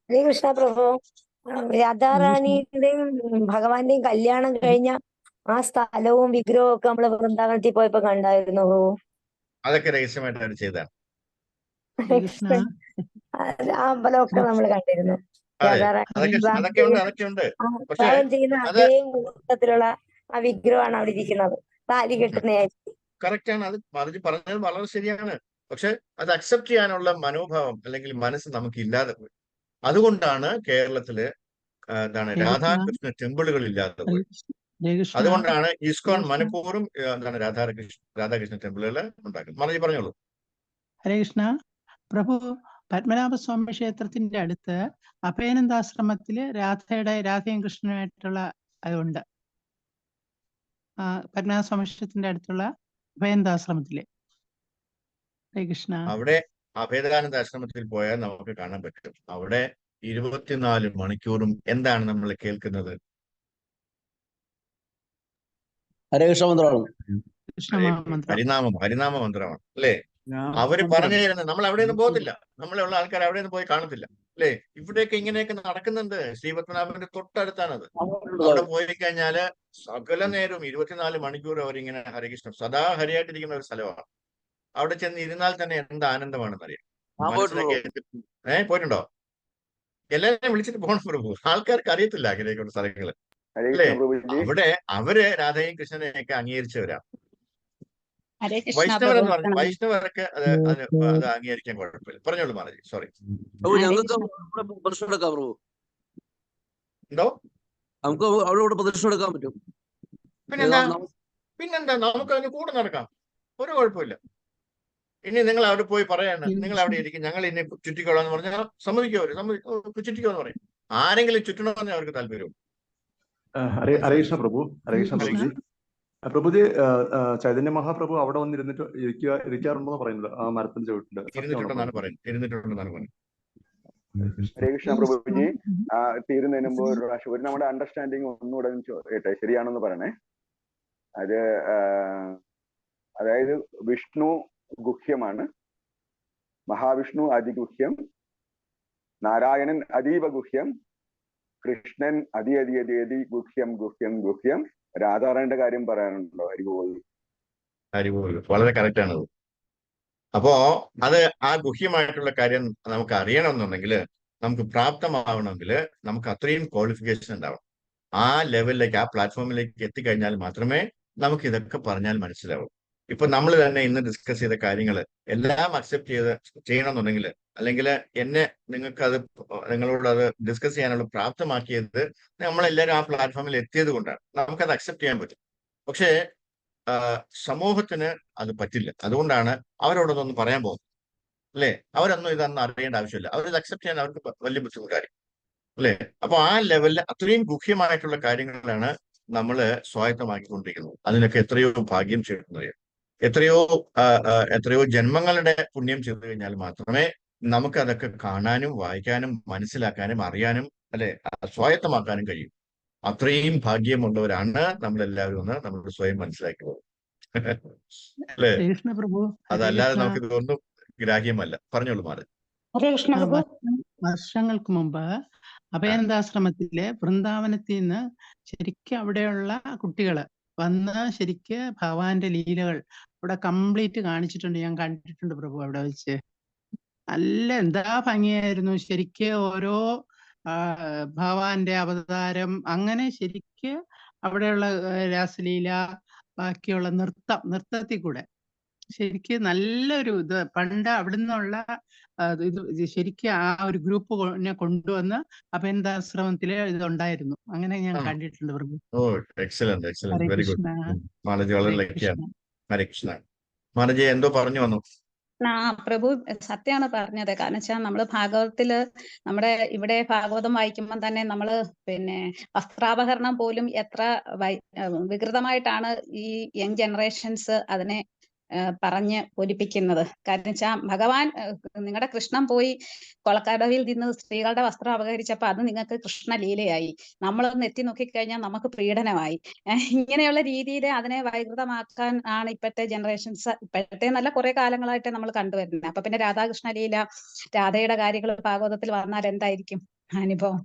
ഹരേ കൃഷ്ണ പ്രഭു. രാധാറാണിയുടെയും ഭഗവാന്റെയും കല്യാണം കഴിഞ്ഞ ആ സ്ഥലവും വിഗ്രഹവും ഒക്കെ നമ്മള് വൃന്ദാവനത്തിൽ പോയപ്പോ കണ്ടായിരുന്നു. അതൊക്കെ രഹസ്യമായിട്ടാണ് ചെയ്തതാണ്. ആ അമ്പലമൊക്കെ നമ്മൾ കണ്ടിരുന്നു. രാധാറാണി ചെയ്യുന്ന അതേ മുഹൂർത്തത്തിലുള്ള ആ വിഗ്രഹമാണ് അവിടെ ഇരിക്കുന്നത്, താലി കെട്ടുന്നതായിട്ട്. കറക്റ്റ് ആണ്. അത് പറഞ്ഞത് വളരെ ശരിയാണ്. പക്ഷെ അത് അക്സെപ്റ്റ് ചെയ്യാനുള്ള മനോഭാവം അല്ലെങ്കിൽ മനസ്സ് നമുക്ക് ഇല്ലാതെ പോയി. അതുകൊണ്ടാണ് കേരളത്തില് രാധാകൃഷ്ണ ടെമ്പിളുകൾ ഇല്ലാതെ പോയി. അതുകൊണ്ടാണ് ഇസ്കോൺ മനഃപൂർവ്വം രാധാകൃഷ്ണ ടെമ്പിളുകൾ ഉണ്ടാക്കുന്നത്. പറഞ്ഞോളൂ. ഹരേ കൃഷ്ണ പ്രഭു. പത്മനാഭസ്വാമി ക്ഷേത്രത്തിന്റെ അടുത്ത് അഭയാനന്ദാശ്രമത്തില് രാധയും കൃഷ്ണനുമായിട്ടുള്ള അതുണ്ട്. പത്മനാഭസ്വാമി ക്ഷേത്രത്തിന്റെ അടുത്തുള്ള അഭയാനന്ദാശ്രമത്തില്. ഹരേ കൃഷ്ണ. അവിടെ അഭേദാനന്ദ ആശ്രമത്തിൽ പോയാൽ നമുക്ക് കാണാൻ പറ്റും. അവിടെ 24 മണിക്കൂറും എന്താണ് നമ്മൾ കേൾക്കുന്നത്? ഹരേ കൃഷ്ണ മന്ത്രമാണ്. ഹരിനാമ മന്ത്രമാണ് അല്ലേ? അവര് പറഞ്ഞു തരുന്നത്. നമ്മൾ അവിടെയൊന്നും പോകത്തില്ല, നമ്മളുള്ള ആൾക്കാർ അവിടെയൊന്നും പോയി കാണത്തില്ല അല്ലേ? ഇവിടെയൊക്കെ ഇങ്ങനെയൊക്കെ നടക്കുന്നുണ്ട്. ശ്രീപത്മനാഭന്റെ തൊട്ടടുത്താണത്. അവിടെ പോയി കഴിഞ്ഞാല് സകല നേരവും 24 മണിക്കൂർ അവരിങ്ങനെ ഹരികൃഷ്ണൻ സദാ ഹരിയായിട്ടിരിക്കുന്ന ഒരു സ്ഥലമാണ്. അവിടെ ചെന്ന് ഇരുന്നാൽ തന്നെ എന്ത് ആനന്ദമാണെന്ന് അറിയാം. മനസ്സിലൊക്കെ പോയിട്ടുണ്ടോ? എല്ലാവരെയും വിളിച്ചിട്ട് പോകണം പ്രഭു. ആൾക്കാർക്ക് അറിയത്തില്ല അങ്ങനെയൊക്കെയുള്ള സ്ഥലങ്ങള് അല്ലേ? അവിടെ അവര് രാധയും കൃഷ്ണനെയൊക്കെ അംഗീകരിച്ചവരാണ്. വൈഷ്ണവർ എന്ന് പറഞ്ഞു. വൈഷ്ണവർക്ക് അത് അംഗീകരിക്കാൻ കുഴപ്പമില്ല. പറഞ്ഞോളൂ മാലജി. സോറി. പ്രദർശനം എടുക്കാം പ്രഭു. എന്തോ നമുക്ക് അവിടെ പ്രദർശനം എടുക്കാൻ പറ്റും. പിന്നെന്താ നമുക്ക് അതിന് കൂടെ നടക്കാം, ഒരു കുഴപ്പമില്ല. ഇനി നിങ്ങൾ അവിടെ പോയി പറയാണ് നിങ്ങൾ അവിടെ ഇരിക്കും, ഞങ്ങൾ ഇനി ചുറ്റിക്കോളാന്ന് പറഞ്ഞാൽ സമ്മതിക്കും അവര്. ചുറ്റിക്കോന്ന് പറയും. ആരെങ്കിലും ചുറ്റണമെന്നേ അവർക്ക് താല്പര്യമുള്ളൂ. ഹരേ കൃഷ്ണ പ്രഭു. ഹരേ കൃഷ്ണ പ്രഭുജി. പ്രഭുജി, ചൈതന്യ മഹാപ്രഭു അവിടെ വന്ന് ഇരിക്കാറുണ്ടെന്ന് പറയുന്നത് ആ മരത്തിന്റെ ചുവട്ടില് ഇരുന്നിട്ടുണ്ടെന്നാണ് പറയുന്നത്. ഹരേ കൃഷ്ണ പ്രഭുജി. തീരുന്നതിന് മുമ്പ് ഒരു പ്രാവശ്യം ഒരു നമ്മുടെ അണ്ടർസ്റ്റാൻഡിങ് ഒന്നുകൂടെ കേട്ടെ, ശരിയാണെന്ന് പറയണേ. അത് അതായത് വിഷ്ണു ഗുഹ്യമാണ്, മഹാവിഷ്ണു അതിഗുഹ്യം, നാരായണൻ അതീവ ഗുഹ്യം, കൃഷ്ണൻ അതി ഗുഹ്യം. രാധാറാണിന്റെ കാര്യം പറയാനുണ്ടോ? ഹരിബോൾ. വളരെ കറക്റ്റ് ആണത്. അപ്പോ അത് ആ ഗുഹ്യമായിട്ടുള്ള കാര്യം നമുക്ക് അറിയണമെന്നുണ്ടെങ്കിൽ, നമുക്ക് പ്രാപ്തമാവണമെങ്കിൽ നമുക്ക് അത്രയും ക്വാളിഫിക്കേഷൻ ഉണ്ടാവണം. ആ ലെവലിലേക്ക്, ആ പ്ലാറ്റ്ഫോമിലേക്ക് എത്തിക്കഴിഞ്ഞാൽ മാത്രമേ നമുക്ക് ഇതൊക്കെ പറഞ്ഞാൽ മനസ്സിലാവും. ഇപ്പൊ നമ്മൾ തന്നെ ഇന്ന് ഡിസ്കസ് ചെയ്ത കാര്യങ്ങൾ എല്ലാം അക്സെപ്റ്റ് ചെയ്യണമെന്നുണ്ടെങ്കിൽ, അല്ലെങ്കിൽ നിങ്ങളോട് അത് ഡിസ്കസ് ചെയ്യാനുള്ള പ്രാപ്തമാക്കിയത് നമ്മളെല്ലാവരും ആ പ്ലാറ്റ്ഫോമിൽ എത്തിയത് കൊണ്ടാണ്. നമുക്കത് അക്സെപ്റ്റ് ചെയ്യാൻ പറ്റും. പക്ഷേ സമൂഹത്തിന് അത് പറ്റില്ല. അതുകൊണ്ടാണ് അവരോടൊന്നും പറയാൻ പോകുന്നത് അല്ലേ? അവരൊന്നും ഇതൊന്നും അറിയേണ്ട ആവശ്യമില്ല. അവരിത് അക്സെപ്റ്റ് ചെയ്യാൻ അവർക്ക് വലിയ ബുദ്ധിമുട്ടായിരിക്കും അല്ലേ? അപ്പൊ ആ ലെവലിൽ അത്രയും ഗുഹ്യമായിട്ടുള്ള കാര്യങ്ങളാണ് നമ്മൾ സ്വായത്തമാക്കിക്കൊണ്ടിരിക്കുന്നത്. അതിനൊക്കെ എത്രയോ ഭാഗ്യം ചെയ്യണമെന്നറിയാം. എത്രയോ ജന്മങ്ങളുടെ പുണ്യം ചെയ്തു കഴിഞ്ഞാൽ മാത്രമേ നമുക്ക് അതൊക്കെ കാണാനും വായിക്കാനും മനസ്സിലാക്കാനും അറിയാനും അല്ലെ സ്വായത്തമാക്കാനും കഴിയും. അത്രയും ഭാഗ്യമുള്ളവരാണ് നമ്മളെല്ലാവരും എന്ന് നമ്മൾ സ്വയം മനസ്സിലാക്കുന്നത് അല്ലേ? അതല്ലാതെ നമുക്ക് ഇതൊന്നും ഗ്രാഹ്യമല്ല. പറഞ്ഞോളൂ മാറി. വർഷങ്ങൾക്ക് മുമ്പ് അഭയാനന്ദാശ്രമത്തിലെ വൃന്ദാവനത്തിൽ നിന്ന് ശരിക്കും അവിടെയുള്ള കുട്ടികള് വന്ന് ശരിക്ക് ഭഗവാന്റെ ലീലകൾ ഇവിടെ കംപ്ലീറ്റ് കാണിച്ചിട്ടുണ്ട്. ഞാൻ കണ്ടിട്ടുണ്ട് പ്രഭു അവിടെ വെച്ച്. നല്ല എന്താ ഭംഗിയായിരുന്നു ശരിക്ക്. ഓരോ ഭഗവാന്റെ അവതാരം അങ്ങനെ ശരിക്ക് അവിടെയുള്ള രാസലീല, ബാക്കിയുള്ള നൃത്തത്തിൽ കൂടെ ശരിക്ക് നല്ലൊരു ഇത്. പണ്ട് അവിടുന്നുള്ള ഇത് ശരിക്കും ആ ഒരു ഗ്രൂപ്പ് കൊണ്ടുവന്ന് അഭയാനന്ദാശ്രമത്തില് ഇതുണ്ടായിരുന്നു. അങ്ങനെ ഞാൻ കണ്ടിട്ടുണ്ട് പ്രഭു. Excellent, very good. മാലജി വളരെ ലക്കിയാണ്. ഹരേ കൃഷ്ണ. മാലജി എന്തോ പറഞ്ഞു വന്നു. പ്രഭു സത്യമാണ് പറഞ്ഞത്. കാരണം വെച്ചാൽ നമ്മള് ഭാഗവതത്തില് നമ്മുടെ ഇവിടെ ഭാഗവതം വായിക്കുമ്പോൾ തന്നെ നമ്മള് വസ്ത്രാപഹരണം പോലും എത്ര വികൃതമായിട്ടാണ് ഈ യങ് ജനറേഷൻസ് അതിനെ പറഞ്ഞ് പൊലിപ്പിക്കുന്നത്. കാരണം വെച്ചാൽ ഭഗവാൻ നിങ്ങളുടെ കൃഷ്ണൻ പോയി കൊളക്കടവിൽ നിന്ന് സ്ത്രീകളുടെ വസ്ത്രം അപഹരിച്ചപ്പോ അത് നിങ്ങൾക്ക് കൃഷ്ണലീലയായി. നമ്മളൊന്ന് എത്തി നോക്കിക്കഴിഞ്ഞാൽ നമുക്ക് പീഡനമായി. ഇങ്ങനെയുള്ള രീതിയിൽ അതിനെ വൈകൃതമാക്കാൻ ആണ് ഇപ്പോഴത്തെ ജനറേഷൻസ്, ഇപ്പോഴത്തെ നല്ല കുറെ കാലങ്ങളായിട്ട് നമ്മൾ കണ്ടുവരുന്നത്. അപ്പൊ പിന്നെ രാധാകൃഷ്ണ ലീല, രാധയുടെ കാര്യങ്ങൾ ഭാഗവതത്തിൽ വന്നാൽ എന്തായിരിക്കും അനുഭവം?